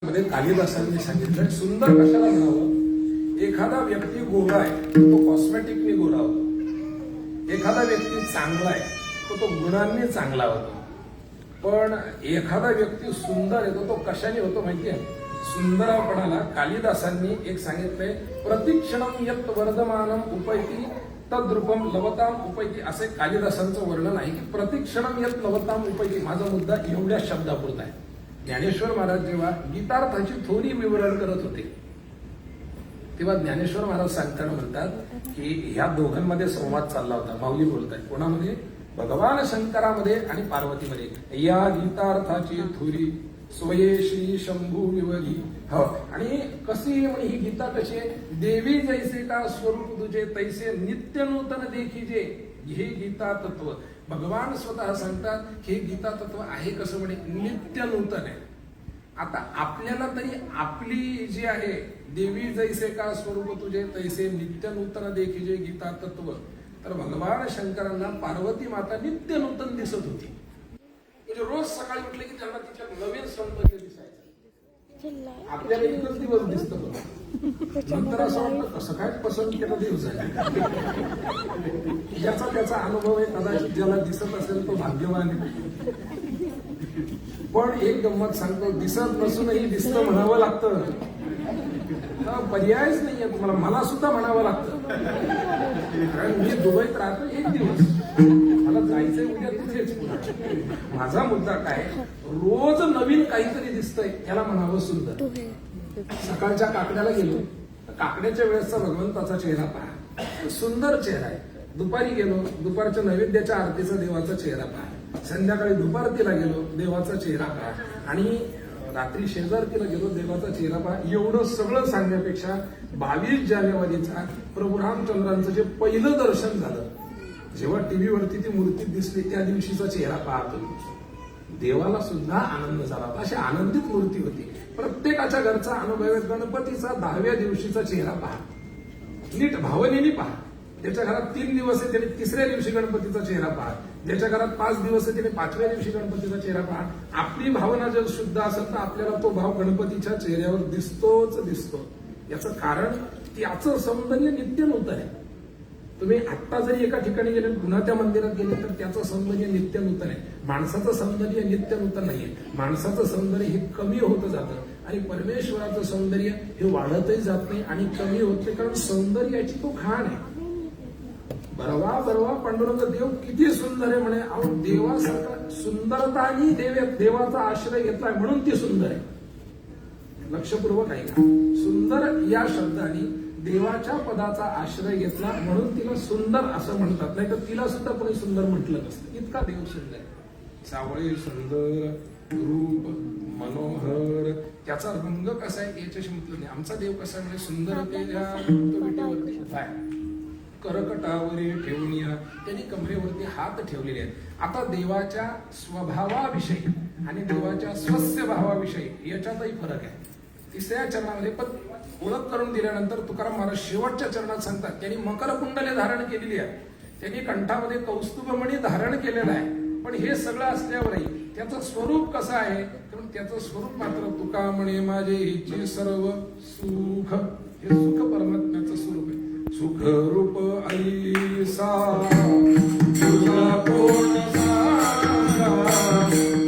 मध्ये कालिदासांनी सांगितलं सुंदर कशाला म्हणावं. एखादा व्यक्ती गोरा आहे तो कॉस्मेटिकने गोरा होतो, एखादा व्यक्ती चांगला आहे तो गुणांनी चांगला होतो, पण एखादा व्यक्ती सुंदर आहे तो कशाने होतो माहिती आहे. सुंदरपणाला कालिदासांनी एक सांगितलंय, प्रतिक्षणम यत् वर्धमानम उपैती तद्रूपम लवताम उपैती. असे कालिदासांचं वर्णन आहे की प्रतिक्षणम यत् लवताम उपैती. माझा मुद्दा एवढ्या शब्दापुरता आहे. ज्ञानेश्वर महाराज जेव्हा गीतार्थाची थोडी विवरण करत होते तेव्हा ज्ञानेश्वर महाराज सांगताना म्हणतात की ह्या दोघांमध्ये संवाद चालला होता. माऊली बोलताय कोणामध्ये? भगवान शंकरामध्ये आणि पार्वतीमध्ये. या गीतार्थाची थोरी स्वये श्री शंभू विवली. हो, आणि कशी म्हणजे ही गीता कशी आहे? देवी जैसे का स्वरूप तुझे तैसे नित्य नूतन देखीजे हे गीता तत्व. भगवान स्वतः सांगतात की हे गीता तत्व आहे कसं म्हणे? नित्य नूतन आहे. आता आपल्याला तरी आपली जी आहे देवी जैसे का स्वरूप तुझे तैसे नित्य नूतन देखीजे गीता तत्व, तर भगवान शंकरांना पार्वती माता नित्य नूतन दिसत होती. म्हणजे रोज सकाळी उठले की त्यांना तिच्या नवीन सौंदर्य दिसायचं. आपल्याला एकच दिवस दिसतं, नंतर असं वाटतं कसं काय पसंत केलं दिवस आहे. ज्याचा त्याचा अनुभव आहे, कदाचित ज्याला दिसत असेल तो भाग्यवान आहे. पण एक गंमत सांगतो, दिसत नसूनही दिसतं म्हणावं लागतं. पर्यायच नाहीये तुम्हाला, मला सुद्धा म्हणावं लागतं. कारण मी दुबईत राहतो एक दिवस, मला जायचंय उद्या तिथेच. माझा मुद्दा काय, रोज नवीन काहीतरी दिसतंय त्याला म्हणावं सुंदर. सकाळच्या काकड्याला गेलो, काकड्याच्या वेळेसचा भगवंताचा चेहरा पहा, सुंदर चेहरा आहे. दुपारी गेलो, दुपारच्या नैवेद्याच्या आरतीचा देवाचा चेहरा पहा. संध्याकाळी दुपारतीला गेलो, देवाचा चेहरा पहा. आणि रात्री शेजारतीला गेलो, देवाचा चेहरा पहा. एवढं सगळं सांगण्यापेक्षा 22 जानेवारीचा प्रभू रामचंद्रांचं जे पहिलं दर्शन झालं, जेव्हा टीव्हीवरती ती मूर्ती दिसली त्या दिवशीचा चेहरा पाहतो, देवाला सुद्धा आनंद झाला. अशी आनंदित मूर्ती होती. प्रत्येकाच्या घरचा अनुभव आहे. गणपतीचा 10व्या दिवशीचा चेहरा पहा, नीट भावनेने पहा. ज्याच्या घरात 3 दिवस आहे त्याने 3ऱ्या दिवशी गणपतीचा चेहरा पहा. ज्याच्या घरात 5 दिवस आहे त्याने 5व्या दिवशी गणपतीचा चेहरा पहा. आपली भावना जर शुद्ध असेल तर आपल्याला तो भाव गणपतीच्या चेहऱ्यावर दिसतोच दिसतो. याचं कारण त्याचं सौंदर्य नित्य नूतन आहे. तुम्ही आत्ता जरी एका ठिकाणी गेले, पुन्हा त्या मंदिरात गेले, तर त्याचं सौंदर्य नित्य नूतन आहे. माणसाचं सौंदर्य नित्य नूतन नाहीये. माणसाचं सौंदर्य हे कमी होत जातं आणि परमेश्वराचं सौंदर्य हे वाढतही जात नाही आणि कमी होत नाही. कारण सौंदर्याची तो खाण आहे. बरवा बरवा पांडुरंग देव किती सुंदर आहे म्हणे. अहो, देवासारखा सुंदरता आणि देवाचा आश्रय घेतलाय म्हणून ती सुंदर आहे. लक्षपूर्वक आहे का? सुंदर या शब्दाने देवाच्या पदाचा आश्रय घेतला म्हणून तिला सुंदर असं म्हणतात. नाही तर तिला सुद्धा कोणी सुंदर म्हटलं नसतं. इतका देव सुंदर आहे. सावळे सुंदर, रूप मनोहर, त्याचा रंग कसा आहे याच्याशी म्हटलं नाही. आमचा देव कसा आहे म्हणजे सुंदर तेजा विटेवरती उभा आहे, करकटावरी ठेवून या, त्यांनी कमरेवरती हात ठेवलेले आहेत. आता देवाच्या स्वभावाविषयी आणि देवाच्या स्वस्य भावाविषयी याच्यातही फरक आहे. 3ऱ्या चरणामध्ये पण ओळख करून दिल्यानंतर तुकाराम महाराज शेवटच्या चरणात सांगतात, त्यांनी मकर कुंडले धारण केलेली आहे, त्यांनी कंठामध्ये कौस्तुभमणी धारण केलेला आहे. पण हे सगळं असल्यावरही त्याचं स्वरूप कसं आहे? तर त्याचं स्वरूप मात्र तुका म्हणे माझे हिचे सर्व सुख, हे सुख परमात्म्याचं स्वरूप आहे. सुख रूप ऐसा तुझा कोण सांगा,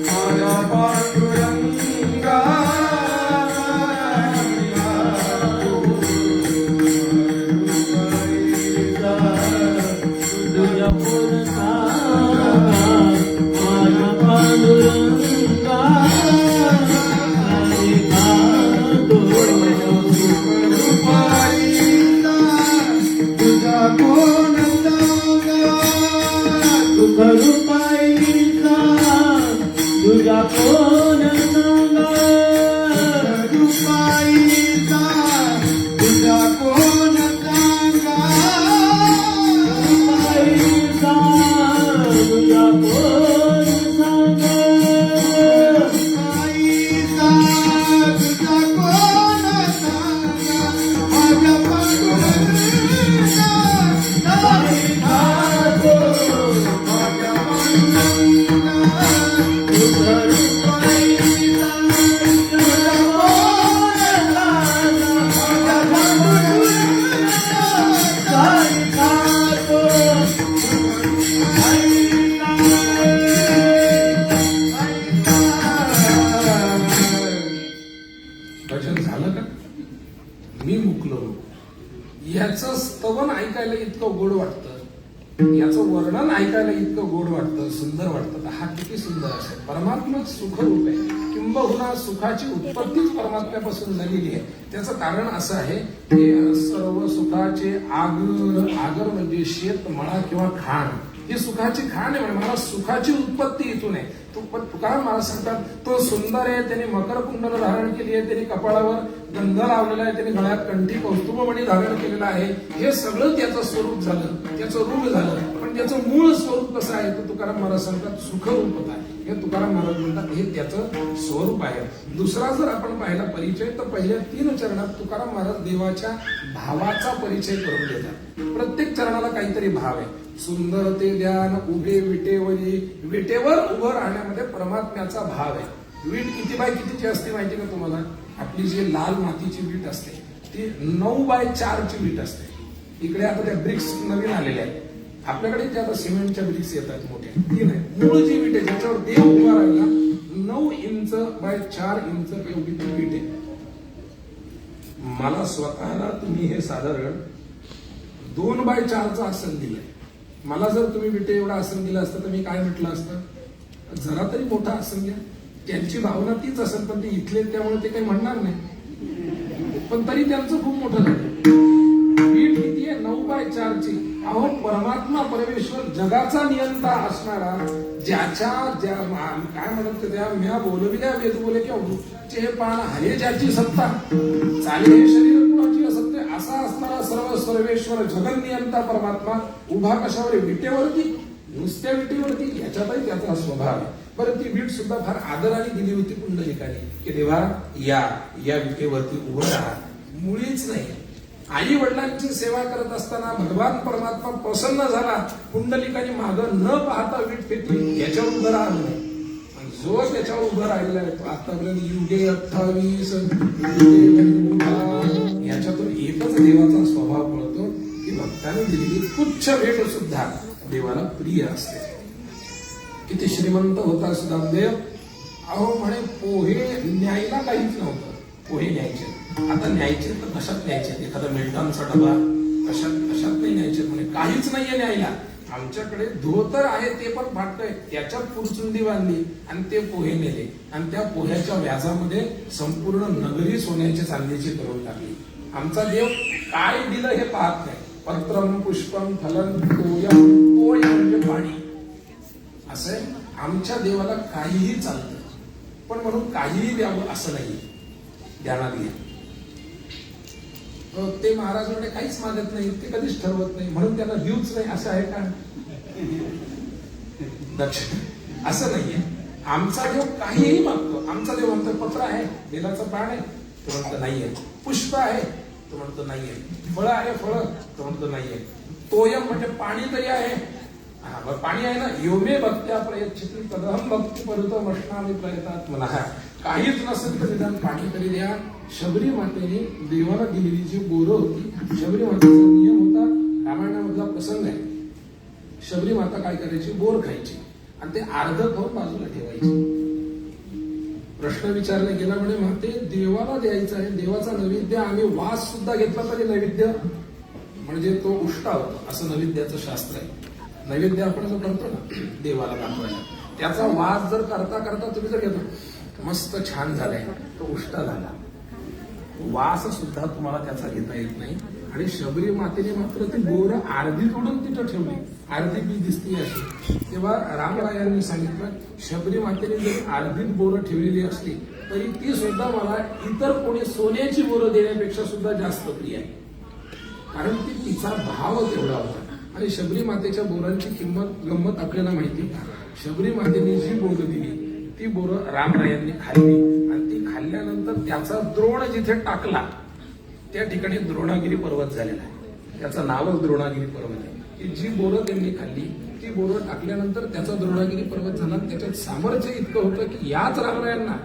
माझ्या पांडुरंगा. Rupa भजन झालं का? मी मुकलो. याचं स्तवन ऐकायला इतकं गोड वाटतं, याचं वर्णन ऐकायला इतकं गोड वाटतं, सुंदर वाटतं. हा किती सुंदर असेल. परमात्मा सुखरूप आहे, किंबहुना सुखाची उत्पत्तीच परमात्म्यापासून झालेली आहे. त्याचं कारण असं आहे की सर्व सुखाचे आगर म्हणजे शेत, मळा किंवा खाण, ही सुखाची खाण आहे. म्हणजे मला सुखाची उत्पत्ती इथून आहे. तुकाराम महाराज सांगतात, तो सुंदर आहे, त्याने मकर कुंडल धारण केली आहे, त्याने कपाळावर गंध लावलेला आहे, त्याने गळ्यात कंठी कौस्तुभमणी धारण केलेला आहे. हे सगळं त्याचं स्वरूप झालं, त्याचं रूप झालं. पण त्याचं मूळ स्वरूप कसं आहे तर तुकाराम महाराज सांगतात सुखरूपता आहे. हे तुकाराम महाराज म्हणतात हे त्याचं स्वरूप आहे. दुसरा जर आपण पाहिला परिचय तर पहिल्या 3 चरणात तुकाराम महाराज देवाच्या भावाचा परिचय करून देतात. प्रत्येक चरणाला काहीतरी भाव आहे. सुंदर ते ध्यान उभे विटेवरी, विटेवर उभं राहण्यामध्ये परमात्म्याचा भाव आहे. वीट किती बाय कितीची असते माहिती का तुम्हाला? आपली जी लाल मातीची वीट असते ती 9x4 ची वीट असते. इकडे आता त्या ब्रिक्स नवीन आलेल्या आहेत. आपल्याकडे जे आता सिमेंटच्या ब्रिक्स येतात मोठ्या, ती नाही. मूळ जी वीट आहे ज्याच्यावर देव उभा राहिला 9 इंच बाय 4 इंच एवढी ती वीट आहे. मला स्वतःला तुम्ही हे साधारण 2x4चं आसन दिलंय. मला जर तुम्ही विटे एवढं आसन दिलं असतं तर मी काय म्हटलं असतं? जरा तरी मोठं आसन घ्या. त्यांची भावना तीच असेल, पण ते इथले त्यामुळे ते काही म्हणणार नाही. पण तरी त्यांचं खूप मोठं झालं. वीट किती आहे? 9x4 ची. अहो परमात्मा परमेश्वर जगाचा नियंता असणारा, ज्याच्या काय म्हणत त्या म्या बोलविल्या वेद बोले किंवा वृक्षे पान हरे ज्याची सत्ता, चाले हे शरीर कुणाची असत्य, असा असणारा सर्व सर्वेश्वर जगनियंता परमात्मा उभा कशावर? विटेवरती. नुसत्या विटेवरती. याच्यातही त्याचा स्वभाव आहे. बरं ती वीट सुद्धा फार आदराने दिली होती पुंडलिकाने की देवा या विटेवरती उभं राहा. मुळीच नाही. आई वडिलांची सेवा करत असताना भगवान परमात्मा प्रसन्न झाला. पुंडलिकाने मागं न पाहता वीट फेकली, याच्यावर उभं राहिलं नाही. जो त्याच्यावर उभं राहिलेला आहे तो आतापर्यंत युगे 28 याच्यातून एकच देवाचा स्वभाव कळतो की भक्ताने दिलेली तुच्छ भेट सुद्धा देवाला प्रिय असते. किती श्रीमंत होता सुदामदेव. अहो म्हणे पोहे न्यायला काहीच नव्हतं. पोहे न्यायचे. आता न्यायचे तर कशात न्यायचे? एखादा मिल्टॉनचा डबा कशात नाही न्यायचे. म्हणे काहीच नाहीये न्यायला. आमच्याकडे धोतर आहे ते पण फाटतंय, त्याच्यात पुरचुंडी बांधली आणि ते पोहे नेले आणि त्या पोह्याच्या व्याजामध्ये संपूर्ण नगरी सोन्याची चांदीची करून टाकली. आमचा देव काय दिलं हे पाहत नाही. पत्रम पुष्पम फलन तोयम, तोय म्हणजे पाणी. असं आमच्या देवाला काहीही चालतं, पण म्हणून काहीही द्यावं असं नाही. ध्यानात घ्या. ते महाराज म्हणजे काहीच मागत नाही, ते कधीच ठरवत नाही, म्हणून त्यांना देऊच नाही असं आहे का? दक्षिण असं नाहीये. आमचा देव काहीही मागतो. आमचा देव म्हणतो पत्र आहे, बेलाचं पान आहे, तो म्हणतो नाहीये. पुष्प आहे, तो म्हणतो नाहीये. फळ आहे, फळ, तो म्हणतो नाहीये. तोयम म्हणजे पाणी तरी आहे. हा पाणी आहे ना. योमे भक्त्या प्रयच्छिती तदहम भक्ती परुतो मष्णामी प्रयतात मला. काहीच नसेल तर निदान पाणी तरी द्या. शबरी मातेने देवाला दिलेली जी बोरं होती, शबरी मातेचा नियम होता, रामायणामधला प्रसंग आहे. शबरी माता काय करायची? बोर खायची आणि ते अर्ध खाऊन बाजूला ठेवायची. प्रश्न विचारला गेला म्हणे माते देवाला द्यायचं आहे, देवाचा नैवेद्य. आम्ही वास सुद्धा घेतला तरी नैवेद्य म्हणजे तो उष्टा होतो असं नैवेद्याचं शास्त्र आहे. नैवेद्य आपण जो करतो ना देवाला दाखवायला, त्याचा वास जर करता करता तुम्ही जर घेतो मस्त छान झालाय, तो उष्टा झाला. वास सुद्धा तुम्हाला त्याचा घेता येत नाही. आणि शबरी मातेने मात्र ती बोरं अर्धी तोडून तिथं ठेवली, अर्धी बी दिसती अशी. तेव्हा रामरायांनी सांगितलं शबरी मातेने जरी अर्धी बोरं ठेवलेली असली तरी ती सुद्धा मला इतर कोणी सोन्याची बोरं देण्यापेक्षा सुद्धा जास्त प्रिय आहे. कारण ती तिचा भाव तेवढा होता. आणि शबरी मातेच्या बोरांची किंमत गंमत आपल्याला माहिती. शबरी मातेने जी बोरं दिली ती बोरं रामरायांनी खाल्ली आणि ती खाल्ल्यानंतर त्याचा द्रोण जिथे टाकला त्या ठिकाणी द्रोणागिरी पर्वत झालेला आहे. त्याचं नावच द्रोणागिरी पर्वत आहे. जी बोरं त्यांनी खाल्ली ती बोरं टाकल्यानंतर त्याचा द्रोणागिरी पर्वत झाला. त्याच्यात सामर्थ्य इतकं होतं की याच रामरायांना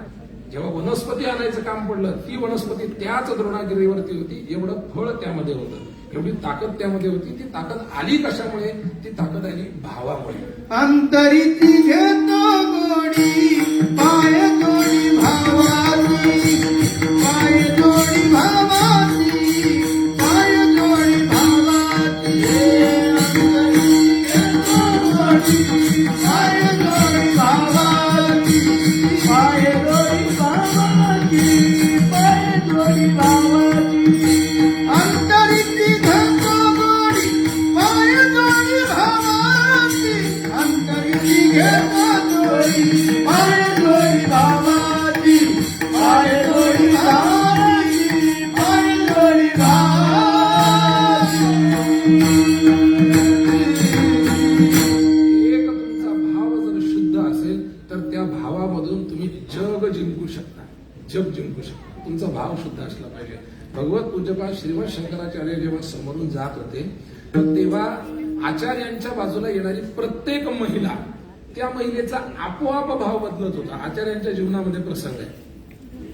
जेव्हा वनस्पती आणायचं काम पडलं ती वनस्पती त्याच द्रोणागिरीवरती होती. एवढं फळ त्यामध्ये होतं, एवढी ताकद त्यामध्ये होती. ती ताकद आली कशामुळे? ती ताकद आली भावामुळे. अंतरिती घेतो गोडी पाय गोडी भावाची पाय भाव शुद्ध असला पाहिजे. भगवत पूज्यपाद श्रीमद शंकराचार्य जेव्हा समोरून जात होते तेव्हा आचार्यांच्या बाजूला येणारी प्रत्येक महिला, त्या महिलेचा आपोआप भाव बदलत होता. आचार्यांच्या जीवनामध्ये प्रसंग आहे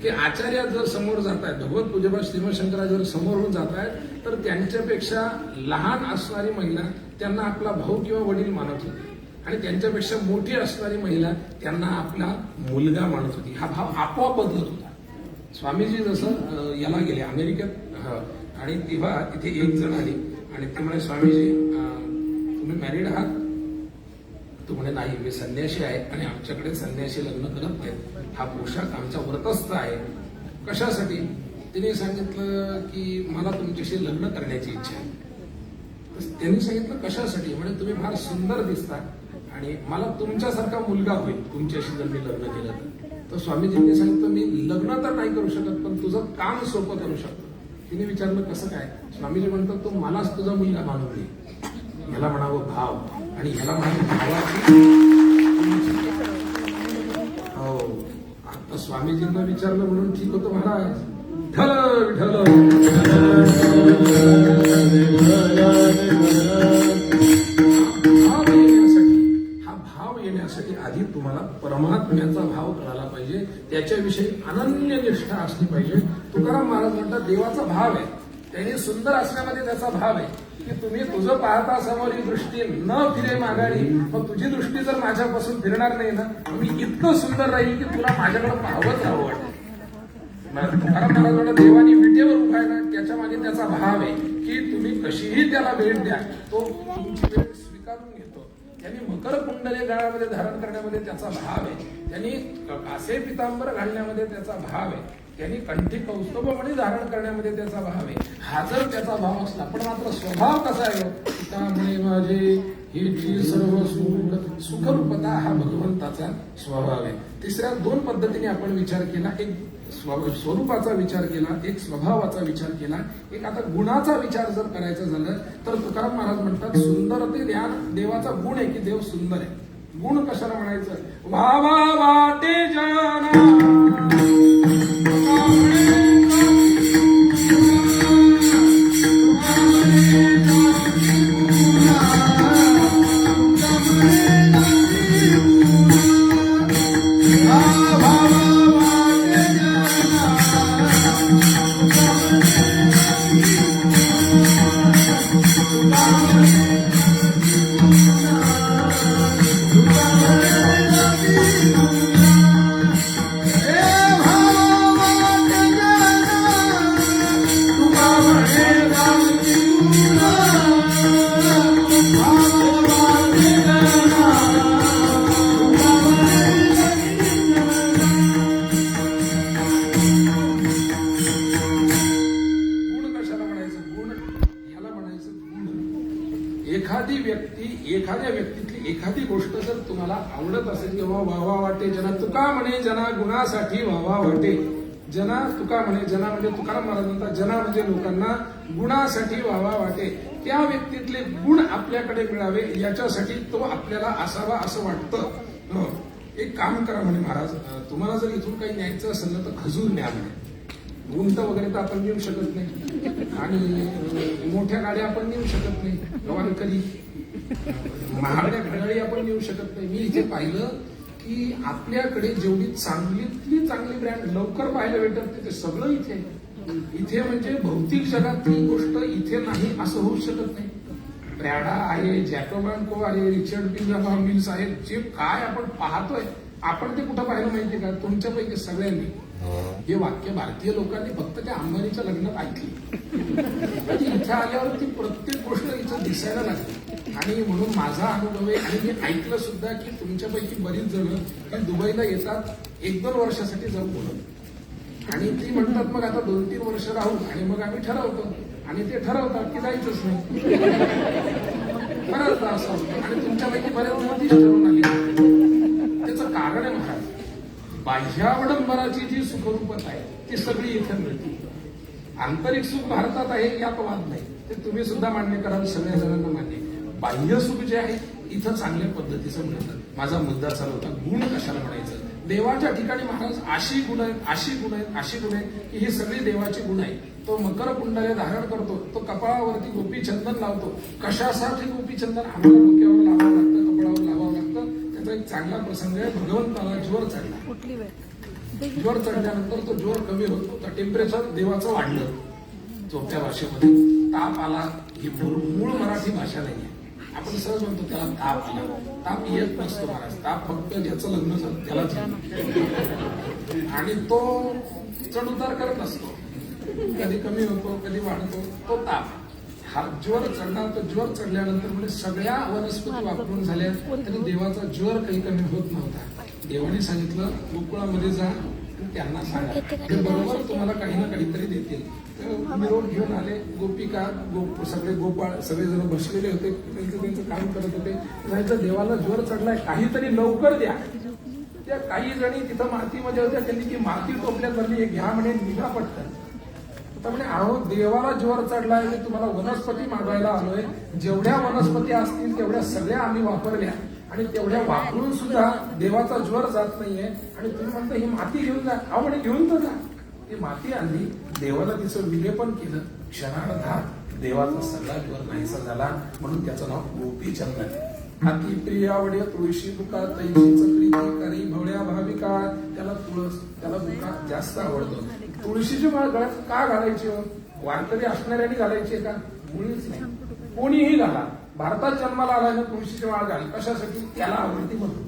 की आचार्य जर समोर जात आहेत, भगवत पूज्यपाद श्रीमद शंकराचार्य जर समोरून जात आहेत तर त्यांच्यापेक्षा लहान असणारी महिला त्यांना आपला भाऊ किंवा वडील मानत होती आणि त्यांच्यापेक्षा मोठी असणारी महिला त्यांना आपला मुलगा मानत होती. हा भाव आपोआप बदलत होता. स्वामीजी जसं याला गेले अमेरिकेत आणि तेव्हा तिथे एक जण आली आणि ते म्हणे, स्वामीजी तुम्ही मॅरिड आहात? तू म्हणे, नाही, मी संन्यासी आहे आणि आमच्याकडे संन्यासी लग्न करत नाहीत. हा पोशाख आमचा व्रतस्थ आहे. कशासाठी? तिने सांगितलं की मला तुमच्याशी लग्न करण्याची इच्छा आहे. त्यांनी सांगितलं कशासाठी? म्हणजे तुम्ही फार सुंदर दिसता आणि मला तुमच्यासारखा मुलगा होईल तुमच्याशी जर मी लग्न केलं तर स्वामीजींनी सांगितलं, मी लग्न तर नाही करू शकत पण तुझं काम सोपं करू शकतो. तिने विचारलं कसं काय? स्वामीजी म्हणतात, तू मलाच तुझा मुलगा मानून घे. ह्याला म्हणावं भाव आणि ह्याला म्हणावं भावाची. हो, आता स्वामीजींना विचारलं म्हणून ठीक होतं महाराज. ढल हा भाव येण्यासाठी आधी तुम्हाला परमात्म्याचा भाव कळायला पाहिजे, त्याच्याविषयी अनन्य निष्ठा असली पाहिजे. तुकाराम महाराज म्हणतात, देवाचा भाव आहे, त्याने सुंदर असण्यामध्ये त्याचा भाव आहे की तुम्ही तुझं पाहता समोर ही दृष्टी न फिरे माघारी. मग तुझी दृष्टी जर माझ्यापासून फिरणार नाही ना, मी इतकं सुंदर राहील की तुला माझ्याकडे पाहवत राहावं वाटतं. तुकाराम महाराज म्हणतात, देवानी विटेवर उभा आहे ना, त्याच्या मागे त्याचा भाव आहे की तुम्ही कशीही त्याला भेट द्या, तो तुमची भेट स्वीकारून घेतो. त्यांनी मकर कुंडले गळ्यामध्ये धारण करण्यामध्ये त्याचा भाव आहे. त्यांनी कासे पितांबर घालण्यामध्ये त्याचा भाव आहे. त्यांनी कंठी कौस्तुभमणी धारण करण्यामध्ये त्याचा भाव आहे. हा जर त्याचा भाव असला, पण मात्र स्वभाव कसा आहे? पितांबरे माझे ही सर्व सुखरूपता हा भगवंताचा स्वभाव आहे. तिसऱ्या दोन पद्धतीने आपण विचार केला, एक स्वरूपाचा विचार केला, एक स्वभावाचा विचार केला, एक आता गुणाचा विचार जर करायचा झाला तर तुकाराम महाराज म्हणतात, सुंदर ते ध्यान देवाचा गुण आहे की देव सुंदर आहे. गुण कशाला म्हणायचं? भावा वाटे जाना एखाद्या व्यक्तीतली एखादी गोष्ट जर तुम्हाला आवडत असेल किंवा वावा वाटे जना, तुका म्हणे जना गुणासाठी वावा वाटे. जना तुका म्हणे, जना म्हणजे तुकाराम महाराज म्हणतात, जना म्हणजे लोकांना गुणासाठी वावा वाटे. त्या व्यक्तीतले गुण आपल्याकडे मिळावे याच्यासाठी तो आपल्याला असावा असं वाटतं. एक काम करा म्हणे महाराज, तुम्हाला जर इथून काही न्यायचं असेल ना तर खजूर न्या म्हणे. उंट वगैरे तर आपण नेऊ शकत नाही आणि मोठ्या गाड्या आपण नेऊ शकत नाही, गवारकरी महागड्या घड्याळी आपण नेऊ शकत नाही. मी इथे पाहिलं की आपल्याकडे जेवढी चांगलीतली चांगली ब्रँड लवकर पाहायला भेटत ते सगळं इथे. इथे म्हणजे भौतिक जगातली गोष्ट इथे नाही असं होऊ शकत नाही. प्रॅडा आहे, जॅकोबांको आहे, रिचर्ड मिल्स आहेत, जे काय आपण पाहतोय आपण ते कुठं पाहिलं माहितीये का? तुमच्यापैकी सगळ्यांनी हे वाक्य भारतीय लोकांनी फक्त त्या अंबानीच्या लग्नात ऐकली. इथे आल्यावर ती प्रत्येक गोष्ट इथं दिसायला लागली आणि म्हणून माझा अनुभव आहे आणि मी ऐकलं सुद्धा की तुमच्यापैकी बरीच जण की दुबईला येतात 1-2 वर्षासाठी जाऊ बोलत आणि ती म्हणतात मग आता 2-3 वर्ष राहू आणि मग आम्ही ठरवतो आणि ते ठरवतात की जायचंच नाही. बऱ्याचदा असं होतं आणि तुमच्यापैकी बऱ्याच जण तीच ठरवून आली. त्याचं कारण आहे महाराज, बाह्यावडंबराची जी सुखरूपता आहे ती सगळी इथे मिळते. आंतरिक सुख भारतात आहे यात वाद नाही, ते तुम्ही सुद्धा मान्य कराल, सगळ्या जणांना मान्य. बाह्य सुख जे आहे इथं चांगल्या पद्धतीचं मिळतं. माझा मुद्दा चालू होता गुण कशाला म्हणायचं. देवाच्या ठिकाणी महाराज अशी गुण आहेत, अशी गुण आहेत, अशी गुण आहेत की ही सगळी देवाची गुण आहेत. तो मकर कुंडले धारण करतो, तो कपाळावरती गोपी चंदन लावतो. कशासाठी गोपी चंदन? आम्हाला डोक्यावर लावावं लागतं, कपाळावर लावावं लागतं. त्याचा एक चांगला प्रसंग आहे. भगवंताला ज्वर चढला. ज्वर चढल्यानंतर तो ज्वर कमी होतो, तर टेम्परेचर देवाचं वाढलं. चौथ्या भाषेमध्ये ताप आला, ही मूळ मराठी भाषा नाहीये. आपण सहज म्हणतो त्याला ताप आला. ताप येत नसतो महाराज. ताप फक्त ज्याचं लग्न झालं त्यालाच येतो. आणि तो चढ उतार करत असतो. कधी कमी होतो, कधी वाढतो. तो ताप हा ज्वर चढला. तो ज्वर चढल्यानंतर म्हणजे सगळ्या वनस्पती वापरून झाल्या तरी देवाचा ज्वर काही कमी होत नव्हता. देवाने सांगितलं गोकुळामध्ये जा, त्यांना सांगा, ते बरोबर तुम्हाला काही ना काहीतरी देतील. निरोप घेऊन आले. गोपिका सगळे गोपाळ सगळेजण बसलेले होते, त्यांचं काम करत होते. जायचं देवाला ज्वर चढलाय, काहीतरी लवकर द्या. त्या काही जणी तिथं मातीमध्ये होत्या, त्यांनी ती माती टोपल्यात भरली. हे घ्या म्हणे, निघा पटकन. म्हणे अहो देवाला ज्वर चढलाय, मी तुम्हाला वनस्पती मागायला आलोय. जेवढ्या वनस्पती असतील तेवढ्या सगळ्या आम्ही वापरल्या आणि तेवढ्या वापरून सुद्धा देवाचा ज्वर जात नाहीये. आणि तुम्ही म्हणता ही माती घेऊन जा. अहो म्हणे घेऊन तर जा. ती माती आणली, देवाला तिचं विलेपन केलं. क्षणार्धात देवाचा सगळा ज्वर नाहीसा झाला. म्हणून त्याचं नाव गोपी चंदन. अति प्रिय आवडे तुळशी बुका, तैशीच प्रीती करी भवळ्या भाविका. त्याला तुळस, त्याला बुका जास्त आवडतो. तुळशीची माळ गळ्यात का घालायची? वारकरी असणाऱ्यांनी घालायची का? मुळीच नाही. कोणीही घाला. भारतात जन्माला आला ना तुळशीची माळ घाल. कशासाठी? त्याला आवडती म्हणून.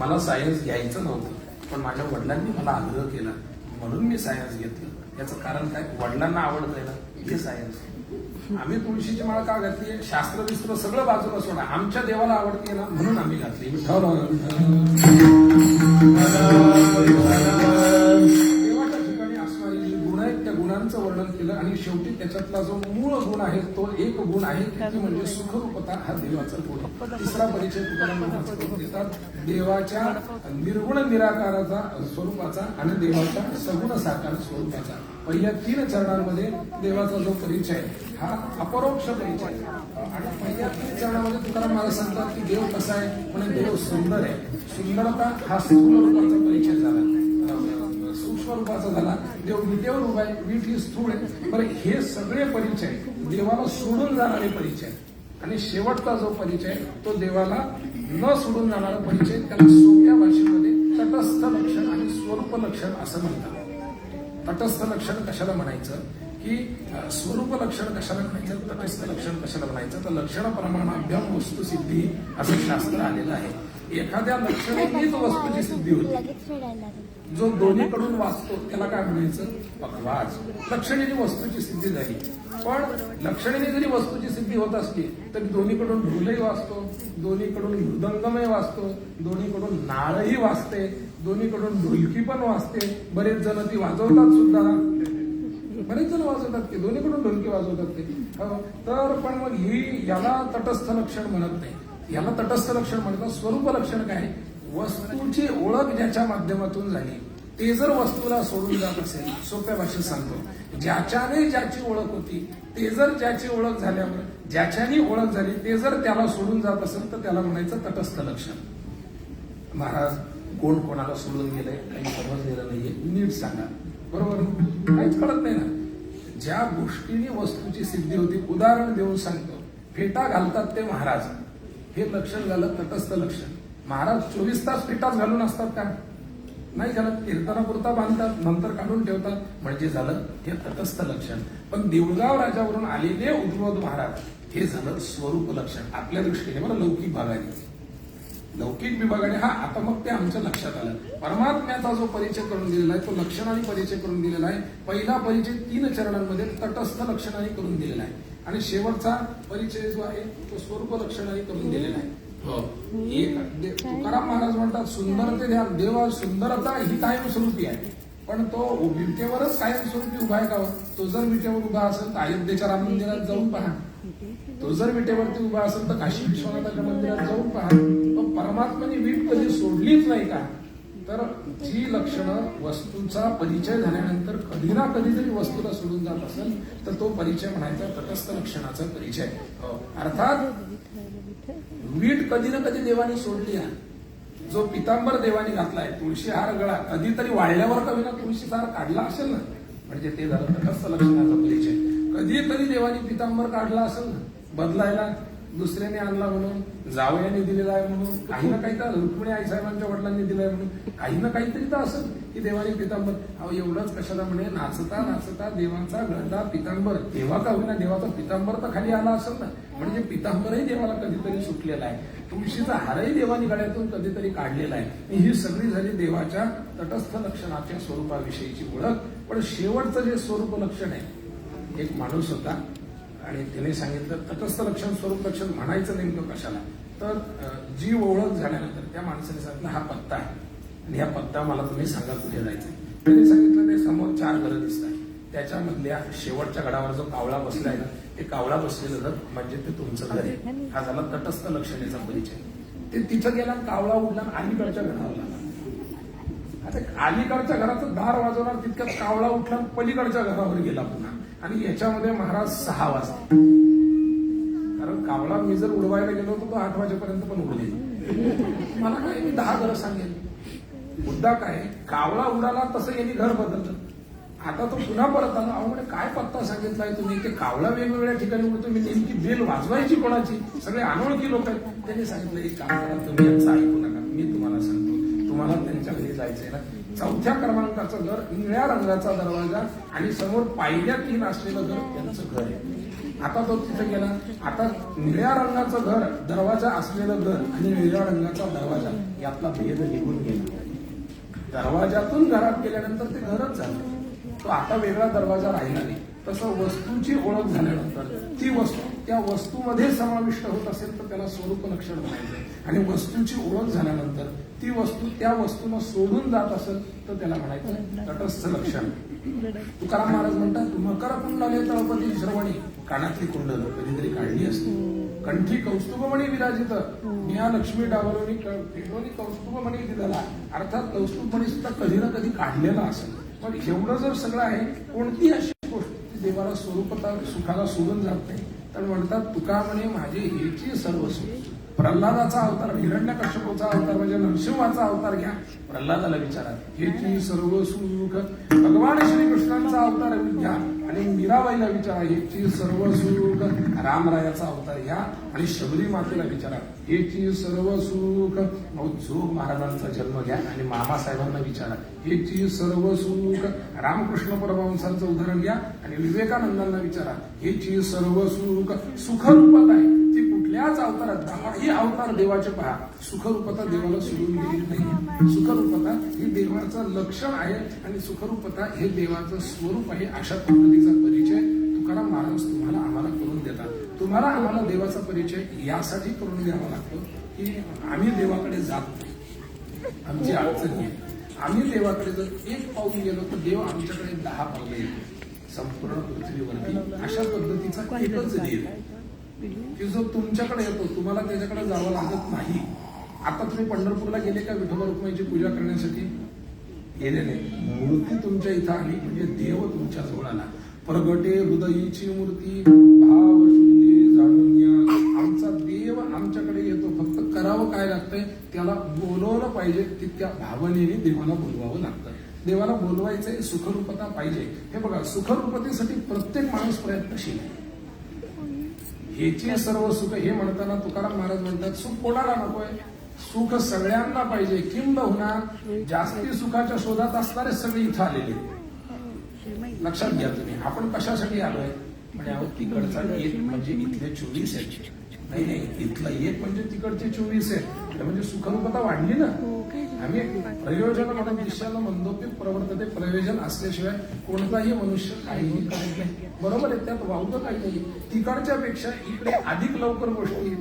मला सायन्स घ्यायचं नव्हतं, पण माझ्या वडिलांनी मला आग्रह केला म्हणून मी सायन्स घेतलं. याचं कारण काय? वडिलांना आवडतंय ना, हे सायन्स. आम्ही तुळशीची माळ का घातली? शास्त्र विस्त्र सगळं बाजूला सोडा, आमच्या देवाला आवडते ना म्हणून आम्ही घातली. देवाच्या ठिकाणी असणारी जी गुण आहेत त्या गुणांचं वर्णन केलं. आणि शेवटी त्याच्यातला जो मूळ गुण आहे तो एक गुण आहे की म्हणजे सुखरूपता. हा देवाचा गुण. तिसरा परिचय तुकाराम महाराज करून देतात देवाच्या निर्गुण निराकाराचा स्वरूपाचा आणि देवाच्या सगुण साकार स्वरूपाचा. पहिल्या 3 चरणांमध्ये देवाचा जो परिचय हा अपरोक्ष परिचय. आणि पहिल्या 3 चरणामध्ये तुकाराम महाराज सांगतात की देव कसा आहे? म्हणजे देव सुंदर आहे. सुंदरता हा स्थूल रूपाचा परिचय झाला, सूक्ष्म रूपाचा झाला. देव विटेवर उभा आहे, वीट ही स्थूळ आहे. बरं, हे सगळे परिचय देवाला सोडून जाणारे परिचय. आणि शेवटचा जो परिचय तो देवाला न सोडून जाणारा परिचय. त्याला सोप्या भाषेमध्ये तटस्थ लक्षण आणि स्वरूप लक्षण असं म्हणतात. तटस्थ लक्षण कशाला म्हणायचं की स्वरूप लक्षण कशाला म्हणायचं, तटस्थ लक्षण कशाला म्हणायचं? तर लक्षण प्रमाणाभ्याम वस्तुसिद्धी असं शास्त्र आलेलं आहे. एखाद्या लक्षणीच वस्तूची सिद्धी होती. जो दोन्हीकडून वाचतो त्याला काय म्हणायचं? पखवाज. लक्षणीने वस्तूची सिद्धी झाली. पण लक्षणीने जरी वस्तूची सिद्धी होत असली तरी दोन्हीकडून ढोलही वाजतो, दोन्हीकडून मृदंगमही वाजतो, दोन्हीकडून नाळही वाजते, दोन्हीकडून ढोलकी पण वाजते. बरेच जण ती वाजवतात सुद्धा. बरेच जण वाजवतात की दोन्हीकडून ढोलकी वाजवतात ते. तर पण मग ही याला तटस्थ लक्षण म्हणत नाही. याला तटस्थ लक्षण म्हणतात. स्वरूप लक्षण काय? वस्तूची ओळख ज्याच्या माध्यमातून झाली ते जर वस्तूला सोडून जात असेल, सोप्या भाषेत सांगतो, ज्याच्याने ज्याची ओळख होती ते जर ज्याची ओळख झाल्यावर ज्याच्याने ओळख झाली ते जर त्याला सोडून जात असेल तर त्याला म्हणायचं तटस्थ लक्षण. महाराज कोण कोणाला सोडून गेलंय काही समजलेलं नाहीये, नीट सांगा. बरोबर? काहीच कळत नाही ना. ज्या गोष्टीने वस्तूची सिद्धी होती, उदाहरण देऊन सांगतो, फेटा घालतात ते महाराज, हे लक्षण झालं तटस्थ लक्षण. महाराज 24 तास फेटाच घालून असतात का? नाही घालत. कीर्तनापुरता बांधतात, नंतर काढून ठेवतात, म्हणजे झालं हे तटस्थ लक्षण. पण देऊळगाव राजावरून आलेले उद्भवद महाराज हे झालं स्वरूप लक्षण आपल्या दृष्टीने. बरं, लौकिक भागाने, लौकिक विभागाने हा आता मग ते आमच्या लक्षात आलं. परमात्म्याचा जो परिचय करून दिलेला आहे तो लक्षणाने परिचय करून दिलेला आहे. पहिला परिचय 3 चरणांमध्ये तटस्थ लक्षणाने करून दिलेला आहे आणि शेवटचा परिचय जो आहे तो स्वरूप लक्षणाने करून दिलेला आहे. एक तुकाराम महाराज म्हणतात सुंदरते द्या. देवा सुंदरता ही कायमस्वरूपी आहे, पण तो विटेवरच कायमस्वरूपी उभा आहे का? तो जर विटेवर उभा असेल तर अयोध्येच्या राम मंदिरात जाऊन पहा. तो जर विटेवरती उभा असेल तर काशी विश्वनाथाच्या मंदिरात जाऊन पहा. पण परमात्म्याने वीट कधी सोडलीच नाही का? तर जी लक्षणं वस्तूचा परिचय झाल्यानंतर कधी ना कधी जरी वस्तूला सोडून जात असेल तर तो परिचय म्हणायचा तटस्थ लक्षणाचा परिचय. अर्थात वीट कधी ना कधी देवाने सोडली आहे. जो पितांबर देवाने घातलाय, तुळशी हार गळा, कधीतरी वाळल्यावर का विना तुळशीचा हार काढला असेल ना, म्हणजे ते झालं तटस्थ लक्षणाचा परिचय. कधीतरी देवाने पितांबर काढला असेल ना, बदलायला दुसऱ्याने आणला म्हणून, जावयाने दिलेला आहे म्हणून, काही ना काही तर रुक्मिणी आईसाहेबांच्या वडिलांनी दिलाय म्हणून, काही ना काहीतरी तर असेल की देवाने पितांबर. अहो एवढंच कशाला म्हणे, नाचता नाचता देवाचा गळा पितांबर, देवा का होईना देवाचा पितांबर तर खाली आला असेल ना, म्हणजे पितांबरही देवाला कधीतरी सुटलेला आहे, तुळशीचा हारही देवानी गळ्यातून कधीतरी काढलेला आहे. ही सगळी झाली देवाच्या तटस्थ लक्षणाच्या स्वरूपाविषयीची ओळख. पण शेवटचं जे स्वरूप लक्षण आहे, एक माणूस होता आणि त्याने सांगितलं तटस्थ लक्षण स्वरूप लक्षण म्हणायचं नेमकं कशाला, तर जी ओळख झाल्यानंतर त्या माणसाने सांगितलं हा पत्ता आहे आणि ह्या पत्ता मला तुम्ही सांगा कुठे जायचं. त्याने सांगितलं ते समोर 4 घरं दिसतात, त्याच्यामधल्या शेवटच्या गडावर जो कावळा बसलाय ना, ते कावळा बसलेलं घर म्हणजे ते तुमचं घर आहे. हा झाला तटस्थ लक्षणाचा परिचय. ते तिथं गेला, कावळा उडला, अलीकडच्या घरावर लागला. आता अलीकडच्या घराचं दार वाजवणार तितक्यात कावळा उठला, पलीकडच्या घरावर गेला पुन्हा. आणि याच्यामध्ये महाराज 6 वाजता, कारण कावळा मी जर उडवायला गेलो होतो तो 8 वाजेपर्यंत पण उडले. मला काय, मी 10 घरं सांगेन. मुद्दा काय, कावळा उडाला तसं यांनी घर बदललं. आता तो पुन्हा परत आला. अहो म्हणे काय पत्ता सांगितलाय तुम्ही, ते कावळा वेगवेगळ्या ठिकाणी उडतो, मी नेमकी बेल वाजवायची कोणाची, सगळे अनोळखी लोक आहेत. त्यांनी सांगितलं एक काम करा, तुम्ही यांचं ऐकू नका, मी तुम्हाला सांगतो, तुम्हाला त्यांच्या घरी जायचंय ना, 4थ्या क्रमांकाचं घर, निळ्या रंगाचा दरवाजा आणि समोर पायऱ्या 3 असलेलं घर त्यांचं घर आहे. आता तो तिथे गेला. आता निळ्या रंगाचं घर, दरवाजा असलेलं घर आणि निळ्या रंगाचा दरवाजा यातला भेद निघून गेला. दरवाजातून घरात गेल्यानंतर ते घरच झालं. तो आता वेगळा दरवाजा राहिला नाही. तसं वस्तूची ओळख झाल्यानंतर ती वस्तू त्या वस्तूमध्ये समाविष्ट होत असेल तर त्याला स्वरूप लक्षण म्हणायचं. आणि वस्तूची ओळख झाल्यानंतर ती वस्तू त्या वस्तूला सोडून जात असेल तर त्याला म्हणायचं तटस्थ लक्षण. तुकाराम महाराज म्हणतात, मकर कुंडले तळपती श्रवणी, कानातली कुंडल कधीतरी काढली असते, कंठी कौस्तुभमणी विराजित, मिया लक्ष्मी डावरोनी कौस्तुभमणी दिलेला. अर्थात कौस्तुभमणी सुद्धा कधी ना कधी काढलेला असेल. पण एवढं जर सगळं आहे, कोणती अशी गोष्ट देवाला स्वरूपता सुखाला सोडून जात नाही. तर म्हणतात तुका म्हणे माझे हेची सर्व सुख. प्रल्हादाचा अवतार, हिरण्यकश्यपूचा अवतार म्हणजे नरसिंहाचा अवतार घ्या, प्रल्हादाला विचारा हेची सर्व सुख. भगवान श्रीकृष्णांचा अवतार घ्या आणि मीराबाईला विचारा हेची सर्व सुख. रामरायाचा अवतार घ्या आणि शबरी मातेला विचारा हेची सर्व सुख. जोग महाराजांचा जन्म घ्या आणि मामासाहेबांना विचारा हेची सर्व सुख. रामकृष्ण परमहंसांचं उदाहरण घ्या आणि विवेकानंदांना विचारा हेची सर्व सुख. सुखरूपता आहे ती कुठल्याच अवतारात, 10ही अवतार देवाचे पहा, सुखरूपता देवाला सोडून गेली नाही. सुखरूपता ही देवाचं लक्षण आहे आणि सुखरूपता हे देवाचं स्वरूप आहे. अशा पद्धतीचा परिचय तुकाराम महाराज तुम्हाला आम्हाला करून देतात. तुम्हाला आम्हाला देवाचा परिचय यासाठी करून द्यावा लागतो की आम्ही देवाकडे जात नाही, आमची अडचण आहे. आम्ही देवाकडे जर 1 पाऊल गेलो तर देव आमच्याकडे 10 पावलं येतो. संपूर्ण पृथ्वीवरती अशा पद्धतीचा एकच देव की जो तुमच्याकडे येतो, तुम्हाला त्याच्याकडे जावं लागत नाही. आता तुम्ही पंढरपूरला गेले का विठोबा रुक्माईची पूजा करण्यासाठी? गेले नाही. मूर्ती तुमच्या इथं आली म्हणजे देव तुमच्या जवळ आला. प्रगटे हृदयीची मूर्ती, भाव शुद्धी जाणून घ्या. आमचा देव आमच्याकडे येतो, फक्त करावं काय लागतंय, त्याला बोलवलं पाहिजे. तितक्या भावनेने देवाला बोलवावं लागतं. देवाला बोलवायचंय, सुखरूपता पाहिजे. हे बघा, सुखरूपतेसाठी प्रत्येक माणूस प्रयत्नशील आहे. हेची सर्व सुख हे तुकाराम महाराज म्हणतात सुख कोणाला नकोय, सुख सगळ्यांना पाहिजे. किंबहुना जास्ती सुखाच्या शोधात असणारे सगळे इथं आलेले. लक्षात घ्या तुम्ही, आपण कशासाठी आलोय म्हणजे आहोत तिकडचा एक म्हणजे इथले 24 आहेत. नाही, इथला एक म्हणजे तिकडचे 24 आहेत. म्हणजे सुखरूपता वाढली ना. आम्ही प्रयोजन म्हणून दिशाला मंदोपी प्रवर्तते, प्रयोजन असल्याशिवाय कोणताही मनुष्य काहीही करत नाही. बरोबर आहे, त्यात वावतं काही नाही. तिकडच्या पेक्षा इकडे अधिक लवकर गोष्टी,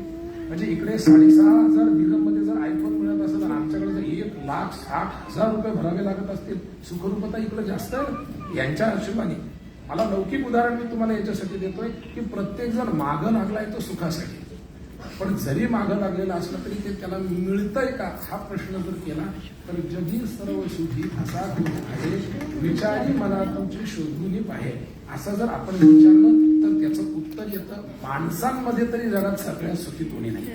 म्हणजे इकडे 6,500 दिरहमध्ये जर आयफोन मिळत असेल तर आमच्याकडे जर 1,60,000 रुपये भरावे लागत असतील. सुखरूपता इकडे जास्त आहे ना यांच्या हिशोबाने. मला लौकिक उदाहरण मी तुम्हाला याच्यासाठी देतोय की प्रत्येक जण मागं लागलाय तो सुखासाठी. पण जरी मागं लागलेला असला तरी ते त्याला मिळतंय का हा प्रश्न जर केला तर जगी सर्व सुखी असा आहे, विचारी मना तुमची शोधून पाहे. असं जर आपण विचारलं तर त्याचं उत्तर येतं माणसांमध्ये तरी जगात सगळ्यात सुखी कोणी नाही.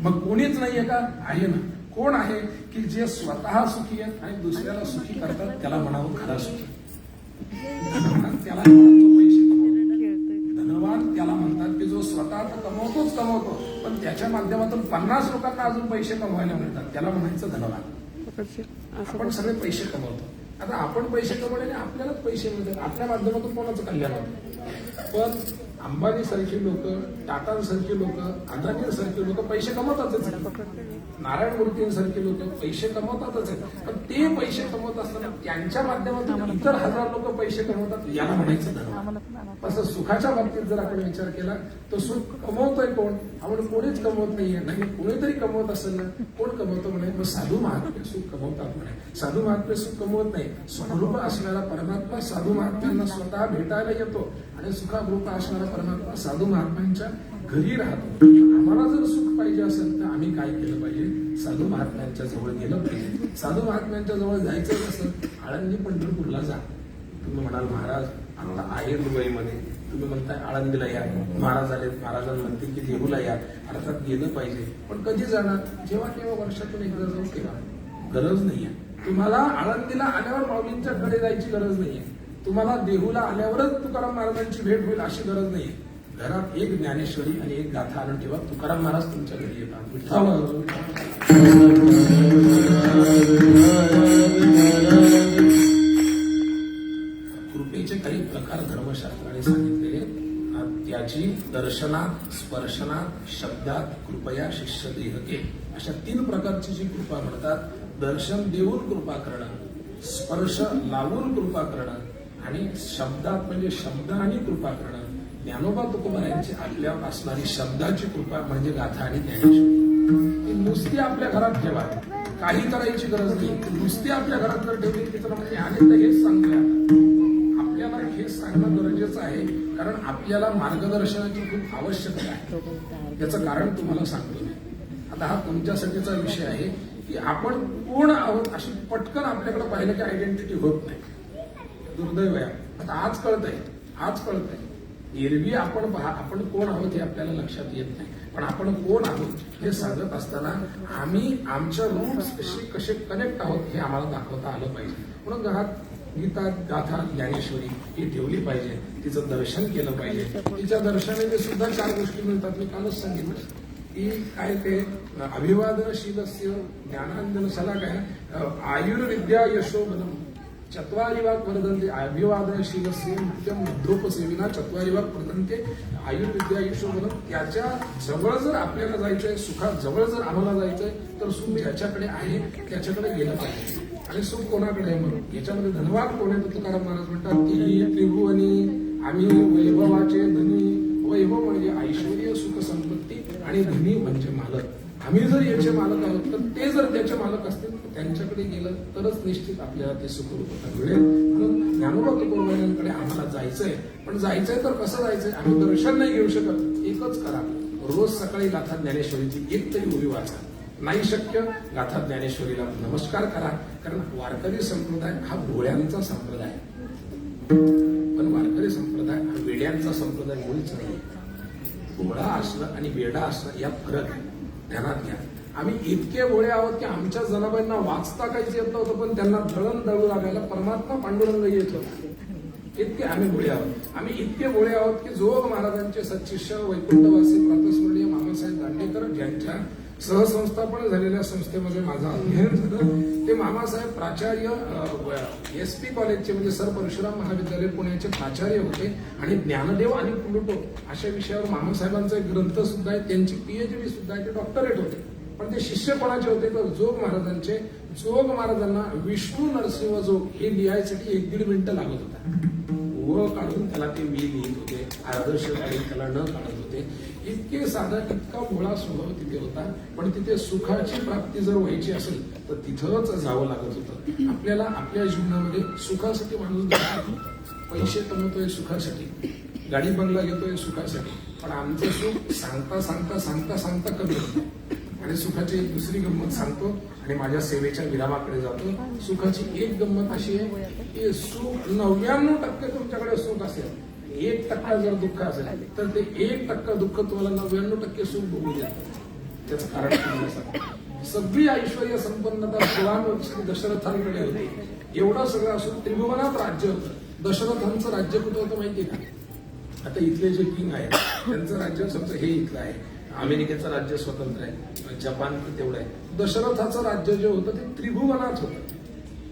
मग कोणीच नाहीये का? आहे ना. कोण आहे की जे स्वतः सुखी आहेत आणि दुसऱ्याला सुखी करतात, त्याला म्हणावं खरा सुखी. धनवान त्याला म्हणतात जो पैसे कमवतो. धनवान त्याला म्हणतात की जो स्वतः तर कमवतोच कमवतो, पण त्याच्या माध्यमातून 50 लोकांना अजून पैसे कमवायला मिळतात, त्याला म्हणायचं धनवान. आपण सगळे पैसे कमवतो. आता आपण पैसे कमवले आपल्यालाच पैसे मिळतात, आपल्या माध्यमातून कोणाचं कल्याण होतं. पण अंबानी सारखी लोक, टाटा सारखी लोक, अदानी सारखी लोक पैसे कमवतातच. नारायण मूर्तींसारखी लोक पैसे कमवतातच आहेत. पण ते पैसे कमवत असताना त्यांच्या माध्यमातून इतर हजार लोक पैसे कमवतात, याला म्हणायचं धनवान. तसं सुखाच्या बाबतीत जर आपण विचार केला तर सुख कमवतोय कोण? आपण कोणीच कमवत नाहीये. नाही कोणीतरी कमवत असेल ना, कोण कमवतो म्हणे? मग साधू महात्मे सुख कमवतात म्हणे. साधू महात्मे सुख कमवत नाही. सुखरूप असणारा परमात्मा साधू महात्म्यांना स्वतः भेटायला येतो आणि सुखारूप असणारा परमात्मा साधू महात्म्यांच्या घरी राहतो. आम्हाला जर सुख पाहिजे असेल तर आम्ही काय केलं पाहिजे? साधू महात्म्यांच्या जवळ गेलं पाहिजे. साधू महात्म्यांच्या जवळ जायचं कसं? आळंदी पंढरपूरला जा. तुम्ही म्हणाल महाराज आता आहे दुबईमध्ये, तुम्ही म्हणताय आळंदीला या, महाराज आले, महाराजांना म्हणते की देहूला या, अर्थात गेलं पाहिजे. पण कधी जाणार? जेव्हा केव्हा वर्षातून एकदा जाऊ केव्हा. गरज नाहीये तुम्हाला. आळंदीला आल्यावर माऊलींच्याकडे जायची गरज नाहीये. तुम्हाला देहूला आल्यावरच तुकाराम महाराजांची भेट होईल अशी गरज नाहीये. घरात एक ज्ञानेश्वरी आणि एक गाथा आणून ठेवा, तुकाराम महाराज तुमच्या घरी येतात. कृपेचे काही प्रकार धर्मशास्त्राने सांगितले. त्याची दर्शनात, स्पर्शनात, शब्दात कृपया शिष्य देहके, अशा 3 प्रकारची जी कृपा म्हणतात. दर्शन देऊन कृपा करणं, स्पर्श लावून कृपा करणं आणि शब्दात म्हणजे शब्दाने कृपा करणं. ज्ञानोबा तुकोबा यांची आपल्यावर असणारी शब्दाची कृपा म्हणजे गाथा आणि ज्ञानेश्वरी. नुसती आपल्या घरात ठेवा, काही करायची गरज नाही. नुसती आपल्या घरात जर ठेवली की म्हणजे आणि तर हेच सांगतोय. आपल्याला हे सांगणं गरजेचं आहे, कारण आपल्याला मार्गदर्शनाची खूप आवश्यकता आहे. याचं कारण तुम्हाला सांगतो मी. आता हा तुमच्यासाठीचा विषय आहे की आपण कोण आहोत अशी पटकन आपल्याकडे पाहिलं की आयडेंटिटी होत नाही. दुर्दैव आहे. आता आज कळतंय. एरवी आपण कोण आहोत हे आपल्याला लक्षात येत नाही. पण आपण कोण आहोत हे सांगत असताना आम्ही आमच्या रूट्स कसे कनेक्ट आहोत हे आम्हाला दाखवता आलं पाहिजे. म्हणून घरात गीता, गाथा, ज्ञानेश्वरी ही ठेवली पाहिजे. तिचं दर्शन केलं पाहिजे. तिच्या दर्शनाने सुद्धा 4 गोष्टी मिळतात. मी कालच सांगितलं की काय ते अभिवादनशीलस्य ज्ञानांजनशाला काय आयुर्विद्या यशोबलम 4 वाक वर्धन्ते. अभिवादनशीलस्य नित्यम मध्योपसेविना 4 वाक वर्धन्ते आयुर्विद्या यशोबलम. त्याच्या जवळ जर आपल्याला जायचंय, सुखात जवळ जर आम्हाला जायचंय तर सुख ज्याच्याकडे आहे त्याच्याकडे गेलं पाहिजे. आणि सुख कोणाकडे आहे? म्हणून याच्यामध्ये धनवान कोण आहे? तुकाराम महाराज म्हणतात की त्रिभुवनी आम्ही वैभवाचे धनी. वैभव म्हणजे ऐश्वर्य, सुख, संपत्ती आणि धनी म्हणजे मालक. आम्ही जर याचे मालक आहोत तर ते जर त्याचे मालक असतील तर त्यांच्याकडे गेलं तरच निश्चित आपल्याला ते सुखरूपता मिळेल. म्हणून ज्ञानोबा तुकोबांकडे आम्हाला जायचंय. पण जायचंय तर कसं जायचंय? आम्ही दर्शन नाही घेऊ शकत. एकच करा, रोज सकाळी गाथा ज्ञानेश्वरीची एक तरी ओवी वाचा. नाही शक्य, गाथा ज्ञानेश्वरीला नमस्कार करा. कारण वारकरी संप्रदाय हा भोळ्यांचा संप्रदाय, पण वारकरी संप्रदाय हा वेड्यांचा संप्रदाय मुळीच नाही. भोळा असणं आणि वेडा असणं यात फरक आहे, ध्यानात घ्या. आम्ही इतके भोळे आहोत की आमच्या जनाबाईंना वाचता काहीच येत नव्हतं, पण त्यांना दळण दळू लागायला परमात्मा पांडुरंग येत होता. इतके आम्ही भोळे आहोत. आम्ही इतके भोळे आहोत की जोग महाराजांचे सच्शिष्य वैकुंठवासी प्रातस्मरणीय मामासाहेब दांडेकर ज्यांच्या सहसंस्थापन झालेल्या संस्थेमध्ये माझं अध्ययन झालं, ते मामासाहेब प्राचार्य SP कॉलेजचे म्हणजे सर परशुराम महाविद्यालय पुण्याचे प्राचार्य होते. आणि ज्ञानदेव आणि प्लुटो अशा विषयावर मामासाहेबांचा एक ग्रंथ सुद्धा आहे. त्यांची PhD सुद्धा आहे. ते डॉक्टरेट होते. पण ते शिष्य कोणाचे होते तर जोग महाराजांचे. जोग महाराजांना विष्णू नरसिंह जोग हे लिहायसाठी 1-1.5 मिनिटं लागत होता. व काढून त्याला ते मी लिहित होते, आदर्श काढून त्याला न काढत होते. इतके साधा, इतका भोळा स्वभाव तिथे होता. पण तिथे सुखाची प्राप्ती जर व्हायची असेल तर तिथंच जावं लागत होतं. आपल्याला आपल्या जीवनामध्ये सुखासाठी माणूस पैसे कमवतोय सुखासाठी, गाडी बंगला घेतोय सुखासाठी. पण आमचं सुख सांगता सांगता सांगता सांगता कमी होतं. आणि सुखाची एक दुसरी गंमत सांगतो आणि माझ्या सेवेच्या विरामाकडे जातो. सुखाची एक गंमत अशी आहे की सुख 99% तुमच्याकडे सुख असेल, 1% जर दुःख असेल तर ते 1% दुःख तुम्हाला 99% सुख बघू द्या. त्याचं कारण तुम्हाला सांगतो. सगळी ऐश्वर्य संपन्नता पुराण श्री दशरथांकडे होती. एवढं सगळं असून त्रिभुवनात राज्य होतं. दशरथांचं राज्य कुठं होतं माहितीये का? आता इथले जे किंग आहेत त्यांचं राज्य समजा हे इथलं आहे, अमेरिकेचं राज्य स्वतंत्र आहे, जपान तेवढं आहे. दशरथाचं राज्य जे होतं ते त्रिभुवनात होतं.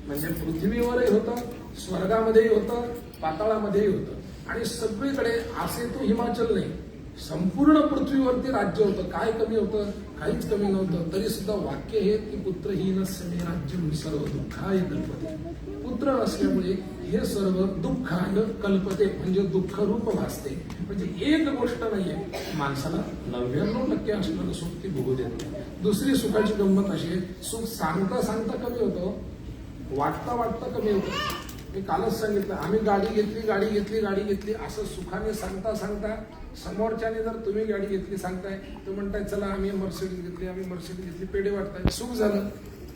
म्हणजे पृथ्वीवरही होतं, स्वर्गामध्येही होतं, पाताळामध्येही होतं. आणि सगळीकडे असे तो हिमाचल नाही, संपूर्ण पृथ्वीवरती राज्य होतं. काय कमी होतं? काहीच कमी नव्हतं. तरी सुद्धा वाक्य हे की पुत्रहीनस्य मे राज्यं सर्व दुःखाय कल्पते. पुत्र नसल्यामुळे हे सर्व दुःखाय कल्पते, म्हणजे दुःखरूप भासते. म्हणजे एक गोष्ट नाहीये, माणसाला 99% असणारं सुख ती भोगू देत नाही. दुसरी सुखाची गंमत अशी आहे, सुख सांगता सांगता कमी होतं, वाटता वाटता कमी होतं. मी कालच सांगितलं, आम्ही गाडी घेतली असं सुखाने सांगता सांगता समोरच्याने जर तुम्ही गाडी घेतली सांगताय तर म्हणताय चला आम्ही मर्सिडीज घेतली, पेढे वाटताय, सुख झालं.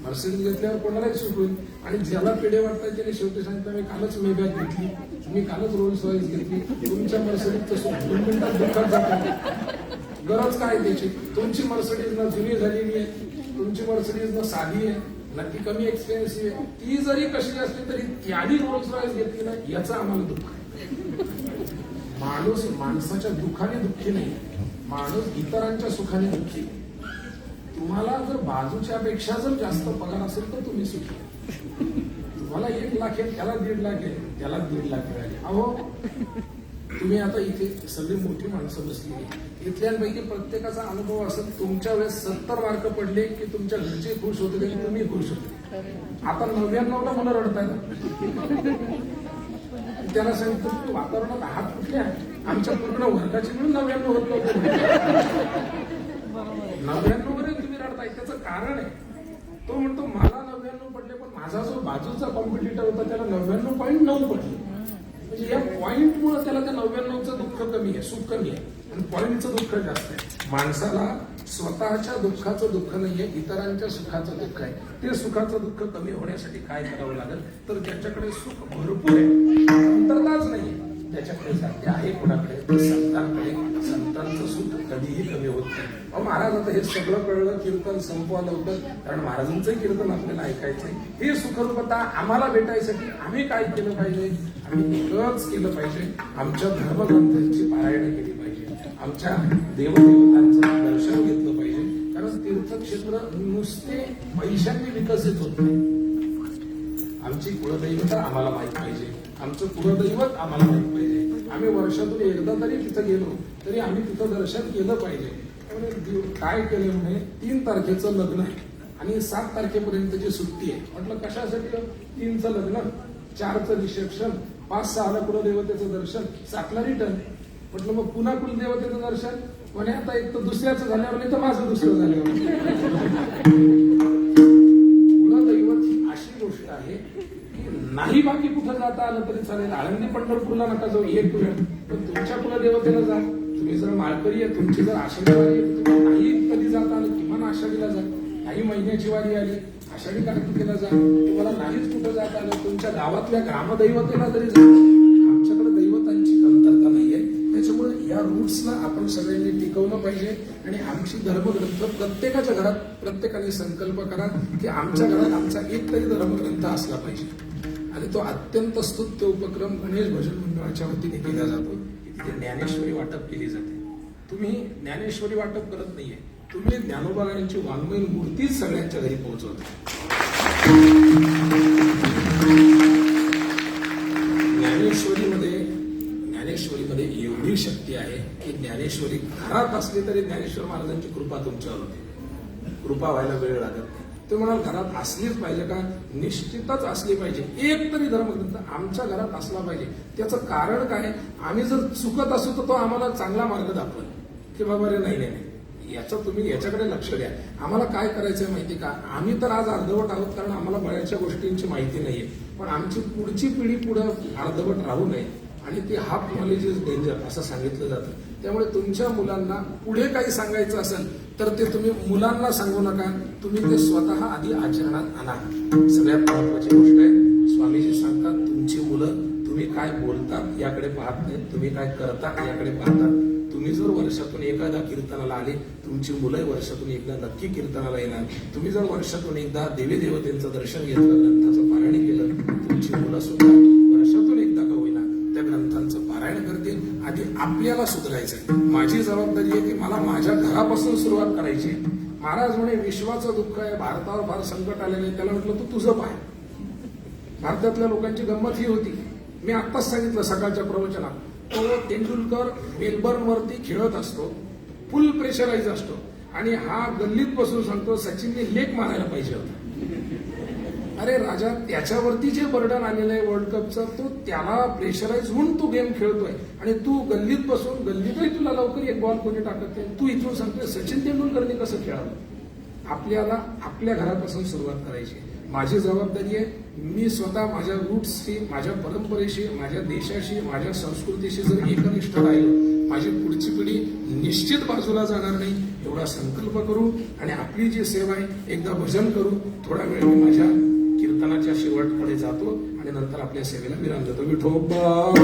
मर्सिडीज घेतल्यावर कोणालाही सुख होईल. आणि ज्याला पेढे वाटताय त्याने शेवटी सांगितलं मी कालच मेबॅक घेतली, मी कालच रोल्स रॉयस घेतली. तुमच्या मर्सिडीजचं सुख 2 मिनिटात दुःखात जातं. गरज काय त्याची? तुमची मर्सिडीज ना जुनी झालेली आहे, तुमची मर्सिडीज ना साधी आहे, नक्की कमी एक्सपेन्सिव्ह आहे. ती जरी कशी असली तरी त्याने रोल्स रॉयस घेतली ना, याचं आम्हाला दुःख आहे. माणूस माणसाच्या दुःखाने दुःखी नाही, माणूस इतरांच्या सुखाने दुःखी. तुम्हाला जर बाजूच्या पेक्षा जर जास्त पगार असेल तर तुम्ही सुखी. तुम्हाला 1 लाख आहे, त्याला 1.5 लाख आहे, त्याला 1.5 लाख मिळाले. अहो तुम्ही आता इथे सगळी मोठी माणसं बसली, इथल्यांपैकी प्रत्येकाचा अनुभव असेल. तुमच्या वेळेस 70 मार्क पडले की तुमच्या घरचे खुश होते की तुम्ही खुश होते. आता 99ला मुलं रडतायत. त्याला सांगितलं की वातावरणात हात कुठल्या, आमच्या पूर्ण वर्गाची मिळून 99 होत नव्हते. 99 वर तुम्ही रडताय, त्याचं कारण आहे. तो म्हणतो मला 99 पडले, पण माझा जो बाजूचा कॉम्पिटिटर होता त्याला 99.9 पडले. म्हणजे या पॉइंटमुळे त्याला त्या 99चं दुःख कमी आहे, सुख कमी आहे, आणि पॉइंटचं दुःख जास्त आहे. माणसाला स्वतःच्या दुःखाचं दुःख नाहीये, इतरांच्या सुखाचं दुःख आहे. ते सुखाचं दुःख कमी होण्यासाठी काय करावं लागेल तर ज्याच्याकडे सुख भरपूर आहे, अंतरताच नाहीये, त्याच्याकडे साध्य आहे कुणाकडे? संतांकडे. संतांचं सुख कधीही कमी होत नाही. अहो महाराज आता हे सगळं कळलं, कीर्तन संपवा लवकर, कारण महाराजांचं कीर्तन आपल्याला ऐकायचंय. हे सुखरूपता आम्हाला भेटायसाठी आम्ही काय केलं पाहिजे? आम्ही एकच केलं पाहिजे, आमच्या धर्मग्रंथांची पारायण केली पाहिजे, आमच्या देवदेवतांचं दर्शन घेतलं पाहिजे. कारण तीर्थक्षेत्र नुसते पैशांनी विकसित होत नाही. आमची कुलदैवत आम्हाला माहित पाहिजे, आमचं कुलदैवत आम्हाला माहित पाहिजे. आम्ही वर्षातून एकदा तरी तिथं गेलो तरी आम्ही तिथं दर्शन केलं पाहिजे. त्यामुळे काय केलं म्हणजे 3 तारखेचं लग्न आहे आणि 7 तारखेपर्यंतची सुट्टी आहे. म्हटलं कशासाठी? 3चं लग्न, 4चं रिसेप्शन, 5-6ला कुलदेवतेचं दर्शन, 7ला रिटर्न. म्हटलं मग पुन्हा कुलदेवतेचं दर्शन म्हणे आता एक तर दुसऱ्याचं झाल्यावर नाही तर माझं दुसरं झाल्यावर. कुलदैवत ही अशी गोष्ट आहे की नाही बाकी कुठं जाता आलं तरी चालेल. आळंदी पंढरपूरला नका जाऊ, एक वेळ, पण तुमच्या कुलदेवतेला जा. तुम्ही जर माळकरी आहे, तुमची जर आषाढी वारी आहे, तुम्ही नाही कधी जाता आलं किमान आषाढीला जा. काही महिन्याची वारी आली, आषाढी कार्तिकेला जा. तुम्हाला नाहीच कुठं जाता आलं, तुमच्या गावातल्या ग्रामदैवतेला तरी जा. आमच्याकडे दैवतांची कमतरता नाहीये. त्याच्यामुळे या रूट्सला आपण सगळ्यांनी टिकवलं पाहिजे. आणि आमची धर्मग्रंथ प्रत्येकाच्या घरात, प्रत्येकाने संकल्प करा की आमच्या घरात आमचा एक तरी धर्मग्रंथ असला पाहिजे. आणि तो अत्यंत स्तुत्य उपक्रम गणेश भजन मंडळाच्या वतीने केला जातो. तिथे ज्ञानेश्वरी वाटप केली जाते. तुम्ही ज्ञानेश्वरी वाटप करत नाहीये, तुम्ही ज्ञानोबा यांची वाङ्मयीन मूर्तीच सगळ्यांच्या घरी पोहोचवता. ज्ञानेश्वरीमध्ये एवढी शक्ती आहे की ज्ञानेश्वरी घरात असली तरी ज्ञानेश्वर महाराजांची कृपा तुमच्यावर होते. कृपा व्हायला वेळ लागत नाही. ते म्हणाल घरात असलीच पाहिजे का? निश्चितच असली पाहिजे. एक तरी धर्मग्रंथ आमच्या घरात असला पाहिजे. त्याचं कारण काय? आम्ही जर चुकत असू तर तो आम्हाला चांगला मार्ग दाखवेल की बाबा रे नाही याचं तुम्ही याच्याकडे लक्ष द्या. आम्हाला काय करायचंय माहिती का? आम्ही तर आज अर्धवट आहोत कारण आम्हाला बऱ्याचशा गोष्टींची माहिती नाहीये, पण आमची पुढची पिढी पुढं अर्धवट राहू नये. आणि ते हाफ नॉलेज इज डेंजर असं सांगितलं जातं. त्यामुळे तुमच्या मुलांना पुढे काही सांगायचं असेल तर ते तुम्ही मुलांना सांगू नका, तुम्ही ते स्वतः आधी आचरणात आणा. सगळ्यात महत्वाची गोष्ट आहे, स्वामीजी सांगतात तुमची मुलं तुम्ही काय बोलतात याकडे पाहत नाहीत, तुम्ही काय करता याकडे पाहतात. तुम्ही जर वर्षातून एखादा कीर्तनाला आले, तुमची मुलं वर्षातून एकदा नक्की कीर्तनाला येणार. तुम्ही जर वर्षातून एकदा देवी देवतेचं दर्शन घेतलं, ग्रंथाचं पारायण केलं, तुमची मुलं सुद्धा वर्षातून एकदा का होईना त्या ग्रंथांचं पारायण करतील. आधी आपल्याला सुधारायचंय. माझी जबाबदारी आहे की मला माझ्या घरापासून सुरुवात करायची. महाराज म्हणे विश्वाचं दुःख आहे, भारतावर फार संकट आलेलं आहे. त्याला म्हटलं तू तुझं पाय. भारतातल्या लोकांची गंमत ही होती, मी आत्ताच सांगितलं सकाळच्या प्रवचनात, तो तेंडुलकर मेलबर्न वरती खेळत असतो, फुल प्रेशराईज असतो, आणि हा गल्लीत बसून सांगतो सचिनने लेग मारायला पाहिजे होता. अरे राजा, त्याच्यावरती जे बर्डन आलेलं आहे वर्ल्ड कपचं, तो त्याला प्रेशराईज होऊन तो गेम खेळतोय, आणि तू गल्लीत बसून, गल्लीतही तुला लवकर एक बॉल कोणी टाकत नाही, तू इथून सांगतोय सचिन तेंडुलकरने कसं खेळावं. आपल्याला आपल्या घरापासून सुरुवात करायची. माझी जबाबदारी आहे, मी स्वतः माझ्या रूट्सशी, माझ्या परंपरेशी, माझ्या देशाशी, माझ्या संस्कृतीशी जर एकनिष्ठ राहिलो, माझी पुढची पिढी निश्चित बाजूला जाणार नाही. एवढा संकल्प करू आणि आपली जी सेवा आहे, एकदा भजन करू. थोडा वेळ मी माझ्या कीर्तनाच्या शेवटकडे जातो आणि नंतर आपल्या सेवेला विराम देतो. विठोबा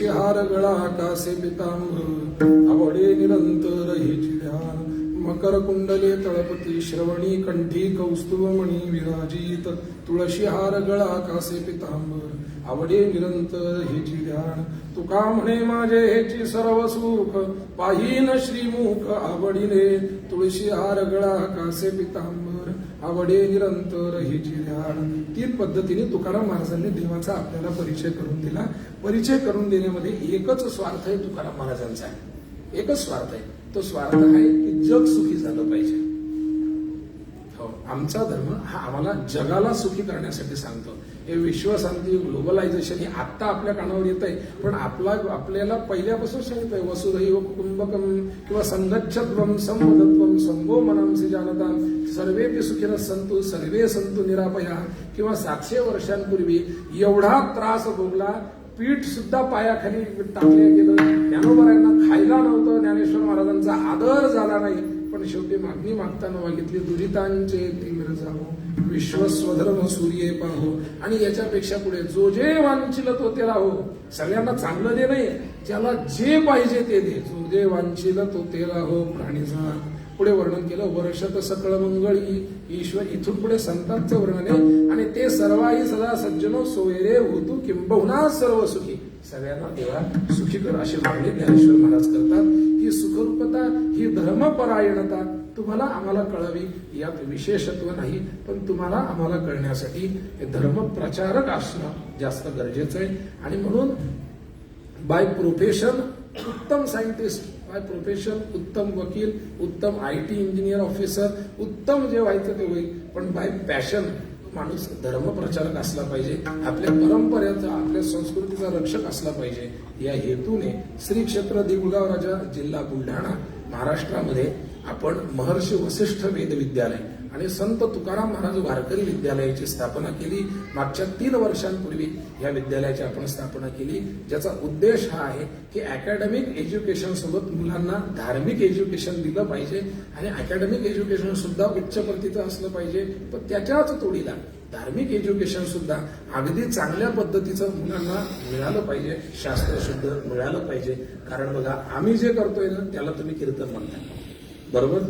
हार गळा कासे पितांबर आवडे निरंतर हिची ध्यान. मकर कुंडले तळपती श्रवणी कंठी कौस्तुभमणी विराजित. तुळशी हार गळा कासे पितांबर आवडे निरंतर हिची ध्यान. तुका म्हणे माझे हेची सर्व सुख पाहीन श्रीमुख आवडीने. तुळशी हार गळा कासे पितांबर आवडे निरंतर हिची ध्यान. तीन पद्धतीने तुकाराम महाराजांनी देवाचा आपल्याला परिचय करून दिला. परिचय करून देण्यामध्ये एकच स्वार्थ आहे तुकाराम महाराजांचा, एकच स्वार्थ आहे. तो स्वार्थ आहे की जग सुखी झालं पाहिजे. हो, आमचा धर्म हा आम्हाला जगाला सुखी करण्यासाठी सांगतो. हे विश्वशांती, ग्लोबलायझेशन हे आत्ता आपल्या कानावर येत आहे, पण आपल्याला पहिल्यापासून सांगितलंय वसुधैव कुटुंबकम किंवा संगच्छत्वम संवदत्वम संभो मनांसी जानता सर्वेपि सुखिनः सन्तु सर्वे सन्तु निरापया. किंवा 700 वर्षांपूर्वी एवढा त्रास भोगला, पीठ सुद्धा पायाखाली टाकले गेलं, ज्ञानोबारायांना खायला नव्हतं, ज्ञानेश्वर महाराजांचा आदर झाला नाही, पण शेवटी मागणी मागताना मागितली दुरितांचे तीव्र जावो विश्वस्वधर्म सूर्ये पाहो. आणि याच्यापेक्षा पुढे जो जे वांछिल तो ते राहो. सगळ्यांना चांगलं दे नाही, ज्याला जे पाहिजे ते दे. जो जे वांछिल तो ते राहो प्राणीचा. पुढे वर्णन केलं वर्षत सकळ मंगळी ईश्वर. इथून पुढे संतांचं वर्णन आहे. आणि ते सर्वाही सदा सज्जनो सोयरे होतू किंबहुना सर्व सुखी. सगळ्यांना देवा सुखी कर अशी मागणी ज्ञानेश्वर महाराज करतात. ही सुखरूपता, ही धर्मपरायणता तुम्हाला आम्हाला कळावी यात विशेषत्व नाही, पण तुम्हाला आम्हाला कळण्यासाठी हे धर्मप्रचारक असणं जास्त गरजेचं आहे. आणि म्हणून बाय प्रोफेशन उत्तम सायंटिस्ट, बाय प्रोफेशन उत्तम वकील, उत्तम IT इंजिनियर ऑफिसर, उत्तम जे व्हायचं ते होईल, पण बाय पॅशन माणूस धर्मप्रचारक असला पाहिजे, आपल्या परंपरेचा, आपल्या संस्कृतीचा रक्षक असला पाहिजे. या हेतूने श्री क्षेत्र देऊळगाव राजा, जिल्हा बुलढाणा, महाराष्ट्रामध्ये आपण महर्षी वसिष्ठ वेद विद्यालय आणि संत तुकाराम महाराज वारकरी विद्यालयाची स्थापना केली. मागच्या 3 वर्षांपूर्वी या विद्यालयाची आपण स्थापना केली, ज्याचा उद्देश हा आहे की अकॅडमिक एज्युकेशन सोबत मुलांना धार्मिक एज्युकेशन दिलं पाहिजे. आणि अकॅडमिक एज्युकेशन सुद्धा उच्च प्रतीचं असलं पाहिजे, पण त्याच्याच तोडीला धार्मिक एज्युकेशन सुद्धा अगदी चांगल्या पद्धतीचं मुलांना मिळालं पाहिजे, शास्त्रशुद्ध मिळालं पाहिजे. कारण बघा, आम्ही जे करतोय ना त्याला तुम्ही कीर्तन म्हणता, बरोबर?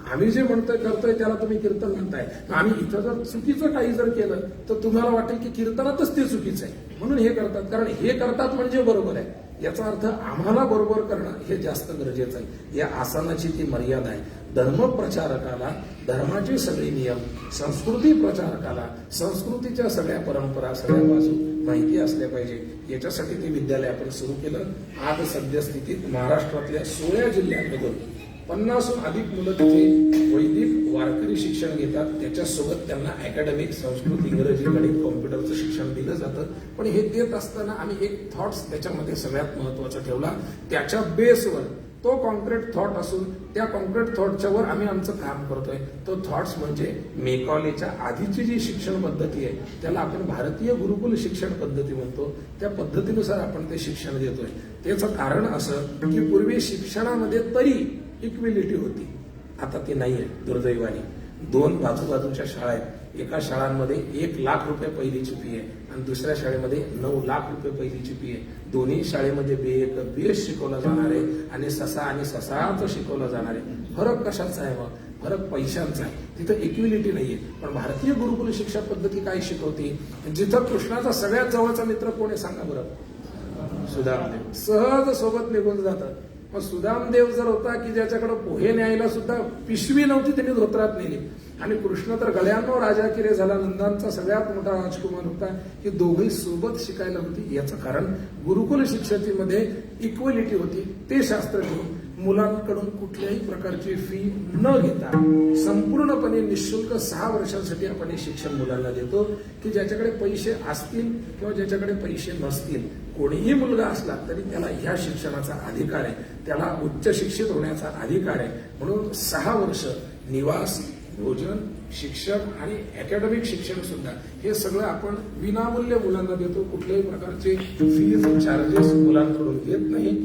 आम्ही जे म्हणतोय करतोय त्याला तुम्ही कीर्तन म्हणताय. आम्ही इथं जर चुकीचं काही जर केलं तर तुम्हाला वाटेल की कीर्तनातच ते चुकीचं आहे म्हणून हे करतात. कारण हे करतात म्हणजे बरोबर आहे, याचा अर्थ आम्हाला बरोबर करणं हे जास्त गरजेचं आहे. या आसनाची ती मर्यादा आहे. धर्म प्रचारकाला धर्माचे सगळे नियम, संस्कृती प्रचारकाला संस्कृतीच्या सगळ्या परंपरा, सगळ्या बाजू माहिती असल्या पाहिजे. याच्यासाठी ते विद्यालय आपण सुरू केलं. आज सद्यस्थितीत महाराष्ट्रातल्या 16 जिल्ह्यांमधून 50हून अधिक मुलं तिथे वैदिक वारकरी शिक्षण घेतात. त्याच्यासोबत त्यांना अकॅडमिक, संस्कृत, इंग्रजी, गणित, कॉम्प्युटरचं शिक्षण दिलं जातं. पण हे देत असताना आम्ही एक थॉट्स त्याच्यामध्ये सगळ्यात महत्वाचा ठेवला. त्याच्या बेसवर तो कॉन्क्रीट थॉट असून त्या कॉन्क्रीट थॉटच्या वर आम्ही आमचं काम करतोय. तो थॉट्स म्हणजे मेकॉलेच्या आधीची जी शिक्षण पद्धती आहे त्याला आपण भारतीय गुरुकुल शिक्षण पद्धती म्हणतो. त्या पद्धतीनुसार आपण ते शिक्षण देतोय. त्याचं कारण असं की पूर्वी शिक्षणामध्ये तरी इक्विलिटी होती, आता ती नाहीये दुर्दैवाने. 2 बाजूबाजूच्या शाळा आहेत. एका शाळांमध्ये 1 लाख रुपये पहिलीची फी आहे आणि दुसऱ्या शाळेमध्ये 9 लाख रुपये पहिलीची फी आहे. दोन्ही शाळेमध्ये BS शिकवला जाणार आहे आणि ससाचं शिकवलं जाणार आहे. फरक कशाचा आहे मग? फरक पैशांचा आहे. तिथं इक्विलिटी नाहीये. पण भारतीय गुरुकुल शिक्षा पद्धती काय शिकवते? जिथं कृष्णाचा सगळ्यात जवळचा मित्र कोण आहे सांगा बरं? सुदामदेव. सहज सोबत निघून जातात. मग सुदामदेव जर होता की ज्याच्याकडे पोहे न्यायला सुद्धा पिशवी नव्हती, त्यांनी धोत्रात नेली. आणि कृष्ण तर गळ्यांवर राजा किरे झाला, नंदांचा सगळ्यात मोठा राजकुमार होता. ही दोघही सोबत शिकायला होती. याचं कारण गुरुकुल शिक्षणामध्ये इक्वलिटी होती. ते शास्त्र घेऊन मुलांकडून कुठल्याही प्रकारची फी न घेता संपूर्णपणे निःशुल्क 6 वर्षांसाठी आपण हे शिक्षण मुलांना देतो. की ज्याच्याकडे पैसे असतील किंवा ज्याच्याकडे पैसे नसतील, कोणीही मुलगा असला तरी त्याला ह्या शिक्षणाचा अधिकार आहे. त्याला उच्च शिक्षित होण्याचा अधिकार आहे. म्हणून 6 वर्ष निवास, भोजन, शिक्षण आणि अकॅडमिक शिक्षण सुद्धा हे सगळं आपण विनामूल्य मुलांना देतो. कुठल्याही प्रकारचे फीज, चार्जेस मुलांकडून घेत नाही.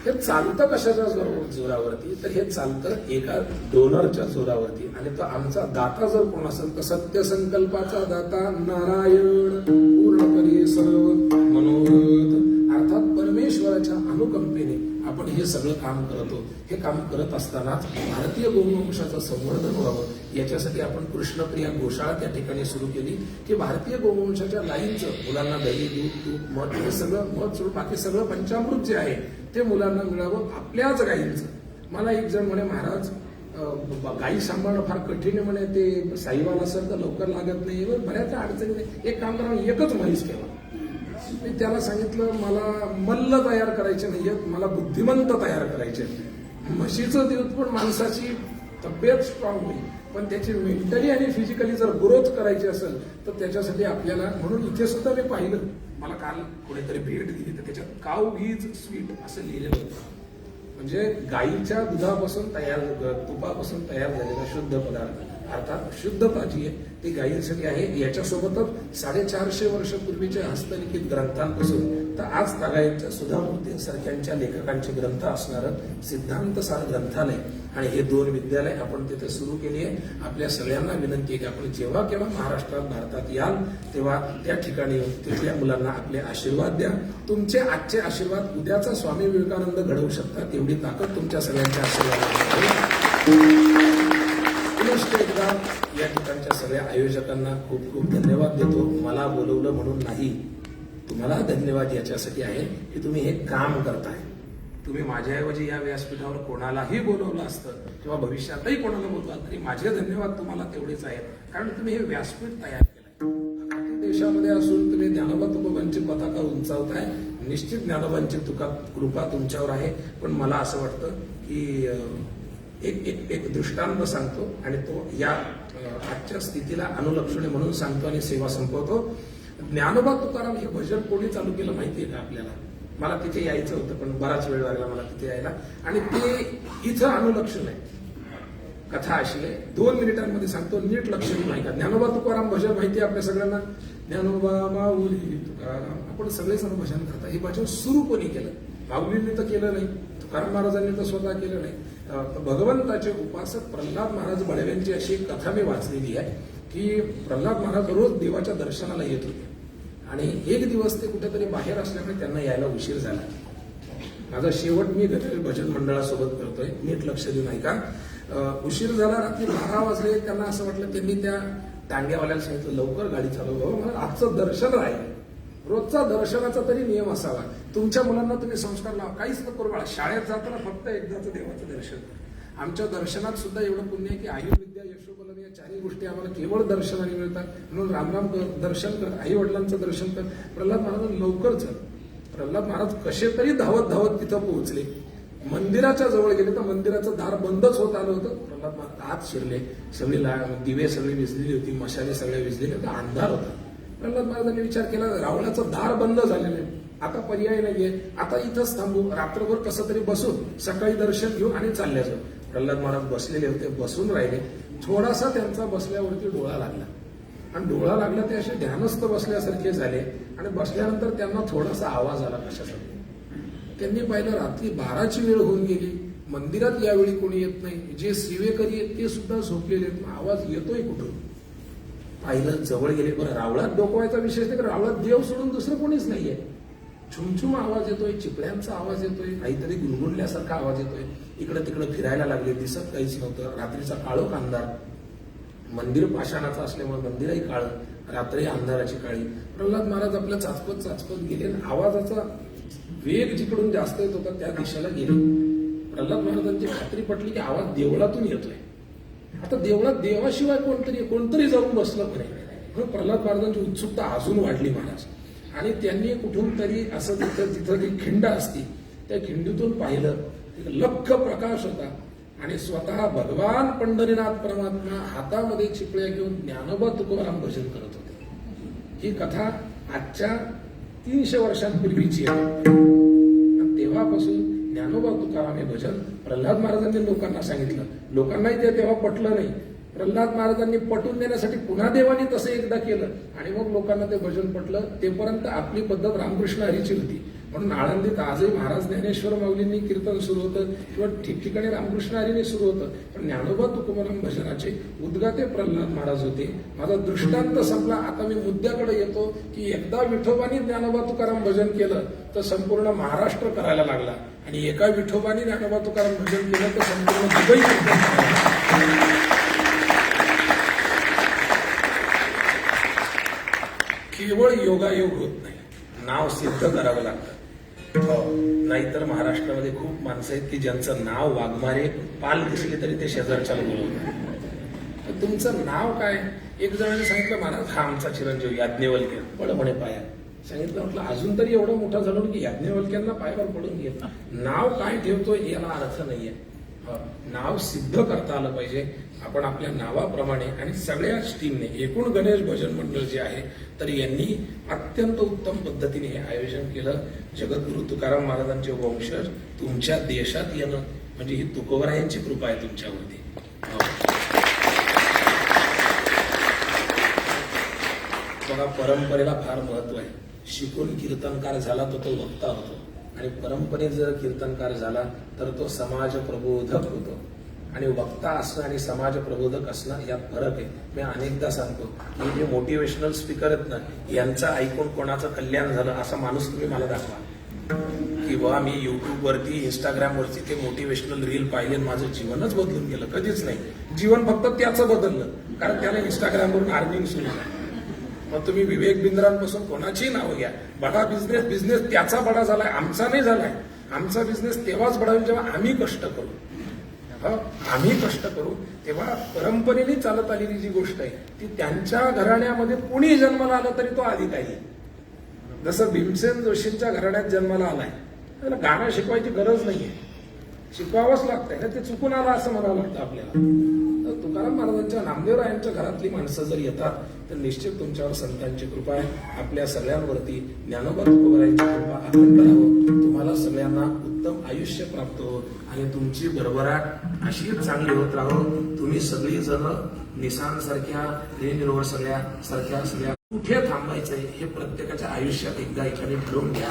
हे चालतं कशाच्या जोरावरती? तर हे चालतं एका डोनरच्या जोरावरती. आणि तो आमचा दाता जर कोण असेल तर सत्यसंकल्पाचा दाता नारायण, पूर्णपणे सर्व मनोरथ, अर्थात परमेश्वराच्या अनुकंपेने आपण हे सगळं काम करतो. हे काम करत असतानाच भारतीय गोवंशाचं संवर्धन व्हावं याच्यासाठी आपण कृष्णप्रिया गोशाळा त्या ठिकाणी सुरू केली. की भारतीय गोवंशाच्या गायींचं मुलांना दही, दूध, तूप, मध हे सगळं, मध सोडून बाकी सगळं पंचामृत जे आहे ते मुलांना मिळावं. आपल्याच गायींचं. मला एक जण म्हणे, महाराज गायी सांभाळणं फार कठीण आहे म्हणे, ते साईवाल असेल तर लवकर लागत नाही, बऱ्याच अडचणी. एक काम करा, एकच म्हैस ठेवा. मी त्याला सांगितलं, मला मल्ल तयार करायचे नाहीयेत, मला बुद्धिमंत तयार करायचे. म्हशीचं दूध पण माणसाची तब्येत स्ट्रॉंग होईल, पण त्याची मेंटली आणि फिजिकली जर ग्रोथ करायची असेल तर त्याच्यासाठी आपल्याला, म्हणून इथे सुद्धा मी पाहिलं, मला काल कोणीतरी भेट दिली तर त्याच्यात काऊ इज स्वीट असं लिहिलेलं होतं. म्हणजे गाईच्या दुधापासून तयार, तुपापासून तयार झालेला शुद्ध पदार्थ, अर्थात शुद्धता जी आहे ती गायींसाठी आहे. याच्यासोबतच 450 वर्षापूर्वीच्या हस्तलिखित ग्रंथांपासून तर आज तागायतच्या सुधामूर्तींसारख्यांच्या लेखकांचे ग्रंथ असणारं सिद्धांत सार ग्रंथालय आणि हे 2 विद्यालय आपण तिथे सुरू केली आहे. आपल्या सगळ्यांना विनंती आहे की आपण जेव्हा केव्हा महाराष्ट्रात, भारतात याल तेव्हा त्या ठिकाणी तिथल्या मुलांना आपले आशीर्वाद द्या. तुमचे आजचे आशीर्वाद उद्याचा स्वामी विवेकानंद घडवू शकतात, एवढी ताकद तुमच्या सगळ्यांच्या आशीर्वादात. एकदा या ठिकाणच्या सगळ्या आयोजकांना खूप खूप धन्यवाद देतो. मला बोलवलं म्हणून नाही, तुम्हाला धन्यवाद याच्यासाठी आहे की तुम्ही हे काम करताय. तुम्ही माझ्याऐवजी या व्यासपीठावर कोणालाही बोलवलं असतं किंवा भविष्यातही कोणाला बोलवा तरी माझे धन्यवाद तुम्हाला तेवढेच आहेत. कारण तुम्ही हे व्यासपीठ तयार केलंय. देशामध्ये असून तुम्ही ज्ञानोबा तुकोबांची पताका उंचावताय. निश्चित ज्ञानोबांची कृपा तुमच्यावर आहे. पण मला असं वाटतं की एक दृष्टांत सांगतो आणि तो या आजच्या स्थितीला अनुलक्षणे म्हणून सांगतो आणि सेवा संपवतो. ज्ञानोबा तुकाराम हे भजन कोणी चालू केलं माहितीये का आपल्याला? मला तिथे यायचं होतं पण बराच वेळ लागला मला तिथे यायला. आणि ते इथं अनुलक्षण आहे. कथा अशी आहे, 2 मिनिटांमध्ये सांगतो, नीट लक्ष देऊन ऐका. ज्ञानोबा तुकाराम भजन माहिती आहे आपल्या सगळ्यांना? ज्ञानोबा माऊली तुकाराम, आपण सगळेजण भजन करता. हे भजन सुरू कोणी केलं? माऊलींनी तर केलं नाही, तुकाराम महाराजांनी तर स्वतः केलं नाही. भगवंताचे उपासक प्रल्हाद महाराज बडव्यांची अशी एक कथा मी वाचलेली आहे की प्रल्हाद महाराज रोज देवाच्या दर्शनाला येत होते आणि एक दिवस ते कुठेतरी बाहेर असल्यामुळे त्यांना यायला उशीर झाला. माझा शेवट मी गणेश भजन मंडळासोबत करतोय, नीट लक्ष देऊ नाही का. उशीर झाला, रात्री 12 वाजले. त्यांना असं वाटलं, त्यांनी त्या टांग्यावाल्याला सांगितलं लवकर गाडी चालव बाबा, मला आजचं दर्शन राहील. रोजचा दर्शनाचा तरी नियम असावा. तुमच्या मुलांना तुम्ही संस्कार लावा, काहीच नको करू बाळा. शाळेत जाताना फक्त एकदाचं देवाचं दर्शन. आमच्या दर्शनात सुद्धा एवढं पुण्य आहे की आयुर्विद्या, यशोबलन या चारही गोष्टी आम्हाला केवळ दर्शनाने मिळतात. म्हणून रामराम कर, दर्शन कर, आई वडिलांचं दर्शन कर. प्रल्हाद महाराज लवकर चल. प्रल्हाद महाराज कसे तरी धावत धावत तिथं पोहोचले. मंदिराच्या जवळ गेले तर मंदिराचं दार बंदच होत आलं होतं. प्रल्हाद महाराज आत शिरले. सगळी दिवे सगळी विजलेली होती, मशाले सगळे विजलेले होते, अंधार होता. प्रल्हाद महाराजांनी विचार केला, रावणाचं दार बंद झालेलं आहे, आता पर्याय नाहीये, आता इथंच थांबू, रात्रभर कसं तरी बसून सकाळी दर्शन घेऊ आणि चालल्या जाऊ. प्रल्हाद महाराज बसलेले होते, बसून राहिले. थोडासा त्यांचा बसल्यावरती डोळा लागला आणि डोळा लागला ते असे ध्यानस्थ बसल्यासारखे झाले आणि बसल्यानंतर त्यांना थोडासा आवाज आला कशासाठी. त्यांनी पाहिलं रात्री 12ची वेळ होऊन गेली, मंदिरात यावेळी कोणी येत नाही, जे सेवेकरी आहेत ते सुद्धा झोपलेले आहेत, आवाज येतोय कुठून. पाहिलं, जवळ गेले. बरं, रावळात डोकवायचा विशेष नाही, रावळात देव सोडून दुसरं कोणीच नाहीये. छुमछुम आवाज येतोय, चिपळ्यांचा आवाज येतोय, काहीतरी गुणगुणल्यासारखा आवाज येतोय. इकडे तिकडे फिरायला लागले, दिसत काहीच नव्हतं. रात्रीचा काळोख अंधार, मंदिर पाषाणाचं असल्यामुळे मंदिरही काळ, रात्री अंधाराची काळी. प्रल्हाद महाराज आपल्या चाचपत चाचपत गेले. आवाजाचा वेग जिकडून जास्त येत होता त्या दिशेला गेले. प्रल्हाद महाराजांची खात्री पटली की आवाज देवळातून येतोय. आता देवळात देवाशिवाय कोणतरी जाऊन बसलं म्हणे. म्हणून प्रल्हाद महाराजांची उत्सुकता अजून वाढली महाराज. आणि त्यांनी कुठून तरी असं तिथं जी खिंड असती त्या खिंडीतून पाहिलं, लख्ख प्रकाश होता आणि स्वतः भगवान पंढरीनाथ परमात्मा हातामध्ये चिपळ्या घेऊन ज्ञानोबा तुकोबाराम भजन करत होते. ही कथा आजच्या 300 वर्षांपूर्वीची आहे. आणि तेव्हापासून ज्ञानोबा तुकाराम हे भजन प्रल्हाद महाराजांनी लोकांना सांगितलं. लोकांनाही ते तेव्हा पटलं नाही. प्रल्हाद महाराजांनी पटवून देण्यासाठी पुन्हा देवानी तसं एकदा केलं आणि मग लोकांना ते भजन पटलं. तेपर्यंत आपली पद्धत रामकृष्ण हरीची होती. म्हणून आळंदीत आजही महाराज ज्ञानेश्वर माऊलींनी कीर्तन सुरू होतं किंवा ठिकठिकाणी रामकृष्ण हरीने सुरू होतं. पण ज्ञानोबा तुकोबाराम भजनाचे उद्गाते प्रल्हाद महाराज होते. माझा दृष्टांत संपला. आता मी मुद्द्याकडे येतो की एकदा विठोबानी ज्ञानोबा तुकाराम भजन केलं तर संपूर्ण महाराष्ट्र करायला लागला आणि एका विठोबानी ज्ञानोबा तुकाराम भजन केलं तर संपूर्ण दुबई केवळ योगायोग होत नाही, नाव सिद्ध करावं लागतं. नाहीतर महाराष्ट्रामध्ये खूप माणसं आहेत की ज्यांचं नाव वाघमारे पाल दिसले तरी ते शेजारच्या बोलवतात. तुमचं नाव काय? एक जणांनी सांगितलं, महाराज हा आमचा चिरंजीव याज्ञवल्क्य, पड म्हणे पाया. सांगितलं, म्हटलं अजून तरी एवढं मोठा झालो की याज्ञवल्क्यांना पायावर पडून घे. नाव काय ठेवतोय याला अर्थ नाहीये. नाव सिद्ध करता आलं पाहिजे. आपण आपल्या नावाप्रमाणे आणि सगळ्याच टीमने, एकूण गणेश भजन मंडळ जे आहे तर यांनी अत्यंत उत्तम पद्धतीने हे आयोजन केलं. जगद्गुरु तुकाराम महाराजांचे वंशज तुमच्या देशात येणं म्हणजे ही तुकोबरायांची कृपा आहे तुमच्यावरती. बघा, परंपरेला फार महत्व आहे. शिकून कीर्तनकार झाला तो वक्ता होतो आणि परंपरेत जर कीर्तनकार झाला तर तो समाज प्रबोधक होतो. आणि वक्ता असणं आणि समाज प्रबोधक असणं यात फरक आहे. मी अनेकदा सांगतो की जे मोटिवेशनल स्पीकर आहेत ना, यांचं ऐकून कोणाचं कल्याण झालं असा माणूस तुम्ही मला दाखवा. की बा मी युट्यूबवरती, इंस्टाग्रामवरती ते मोटिवेशनल रील पाहिले, माझं जीवनच बदलून गेलं. कधीच नाही. जीवन फक्त त्याचं बदललं कारण त्याला इंस्टाग्रामवरून अर्निंग सुरू झालं. मग तुम्ही विवेक बिंद्रांपासून कोणाची नावं घ्या, बडा बिझनेस त्याचा बडा झालाय, आमचा नाही झालाय. आमचा बिझनेस तेव्हाच बडा होईल जेव्हा आम्ही कष्ट करू. आम्ही कष्ट करू तेव्हा परंपरेने चालत आलेली जी गोष्ट आहे ती त्यांच्या घराण्यामध्ये कुणी जन्माला आलं तरी तो अधिकारी. जसं भीमसेन जोशींच्या घराण्यात जन्माला आलाय, त्याला गाणं शिकवायची गरज नाहीये, शिकवावंच लागतंय ना, ते चुकून आला असं म्हणावं लागतं आपल्याला. तर तुकाराम महाराजांच्या, नामदेवरायांच्या घरातली माणसं जर येतात तर निश्चित तुमच्यावर संतांची कृपा आहे. आपल्या सगळ्यांवरती ज्ञानोबा तुकोबारायांची कृपा अखंड राहावं. तुम्हाला सगळ्यांना उत्तम आयुष्य प्राप्त हो आणि तुमची भरभराट अशीच चांगली होत राहो. तुम्ही सगळी जण निसांसारख्या, रेंज रोवर सगळ्या कुठे थांबायचंय हे प्रत्येकाच्या आयुष्यात एकदा एखादी ठरवून घ्या.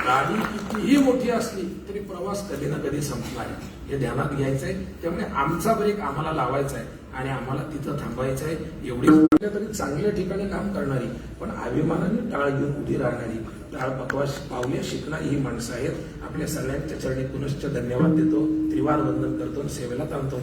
गाडी कितीही मोठी असली तरी प्रवास कधी ना कधी संपणार आहे हे ध्यानात घ्यायचंय. त्यामुळे आमचा ब्रेक आम्हाला लावायचा आहे आणि आम्हाला तिथं थांबायचं आहे. एवढी तरी चांगल्या ठिकाणी काम करणारी पण अभिमानाने टाळ घेऊन उभी राहणारी टाळ पावल्या शिकणारी ही माणसं आहेत. आपल्या सगळ्यांच्या चरणी पुनश्च धन्यवाद देतो, त्रिवार वंदन करतो आणि सेवेला ताणतो.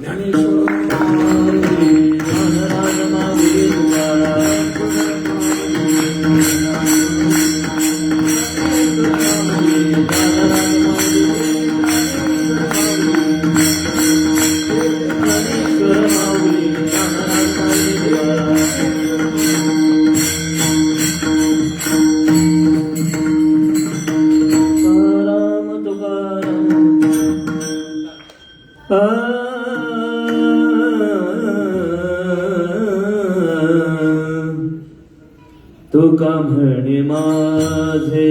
तुका म्हणे माझे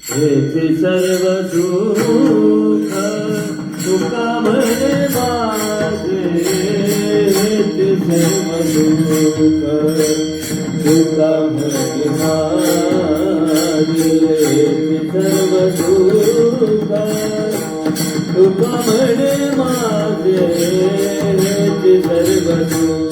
हेचे सर्व दुःख, तुका म्हणे माझे हेचे सर्व दुःख, तुका म्हणे माझे हेचे सर्व दुःख, तुका म्हणे माझे हेचे सर्व दुःख.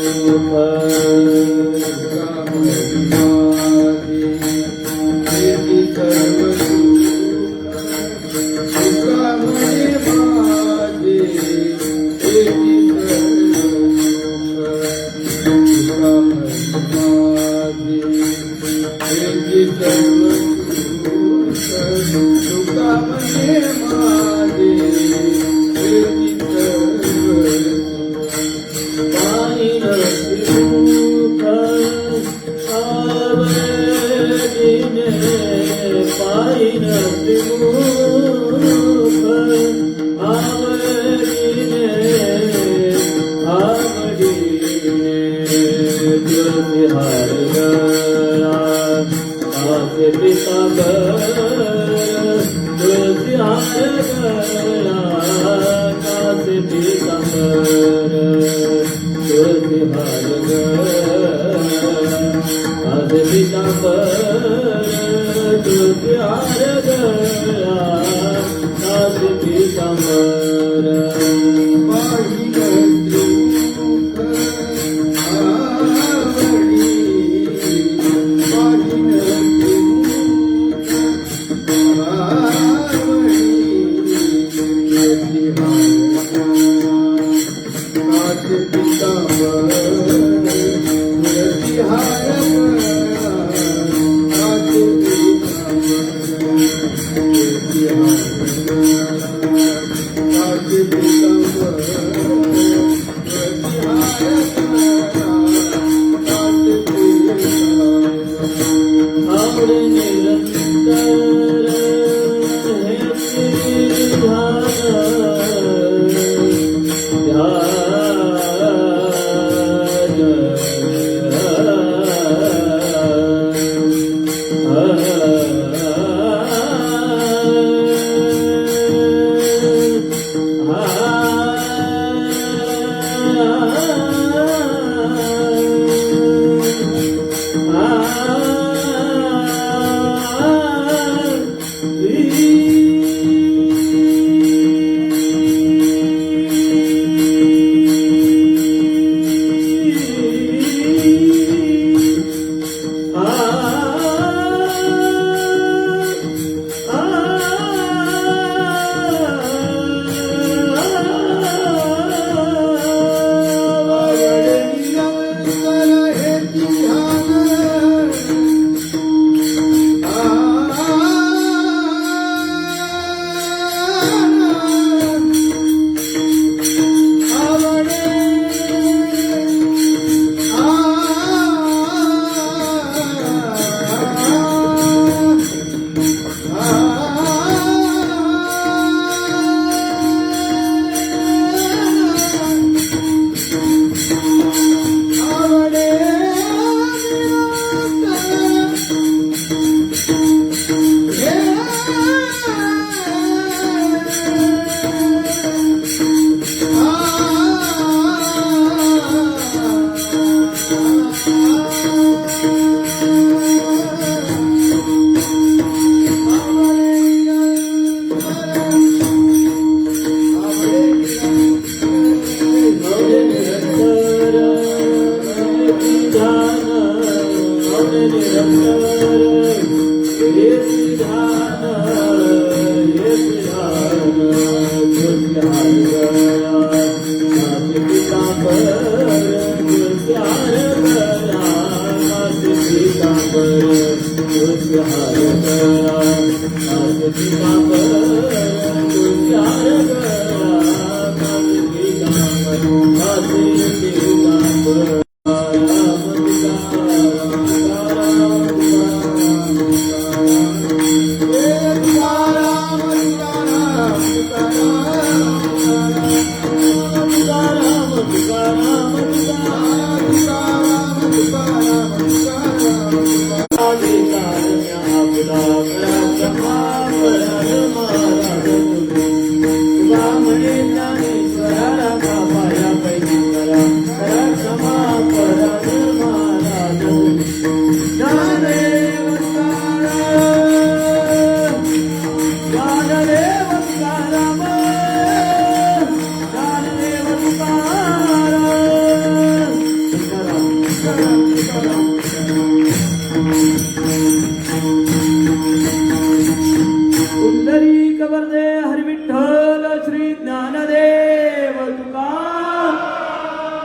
पुंडरीक वरदे हरिविठ्ठल श्री ज्ञानदेव तुका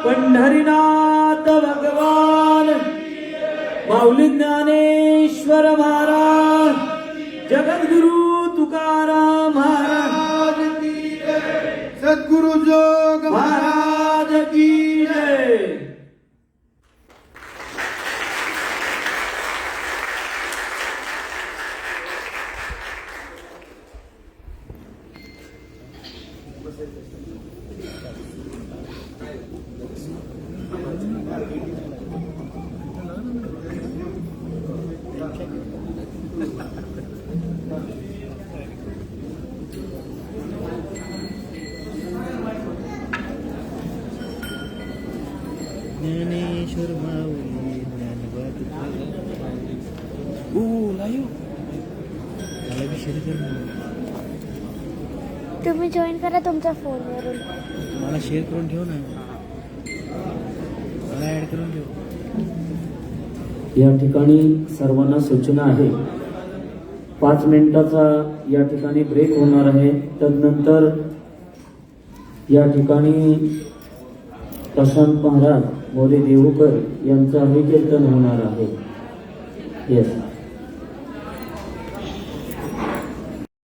पंढरीनाथ भगवान माऊली ज्ञानेश्वर महाराज जगद्गुरु तुकाराम महाराज की जय, सद्गुरु जोग महाराज की जय. ज्ञानेश्वर माऊली ज्ञानवाद तुम्ही जॉईन करा तुमच्या फोनवरून. मला शेअर करून ठेव ना, मला ऍड करून ठेव. या ठिकाणी सर्वांना सूचना आहे, 5 मिनिटाचा या ठिकाणी ब्रेक होणार आहे. तदनंतर या ठिकाणी प्रशांत महाराज मोरे देवकर यांचं हरिकीर्तन होणार आहे. येस.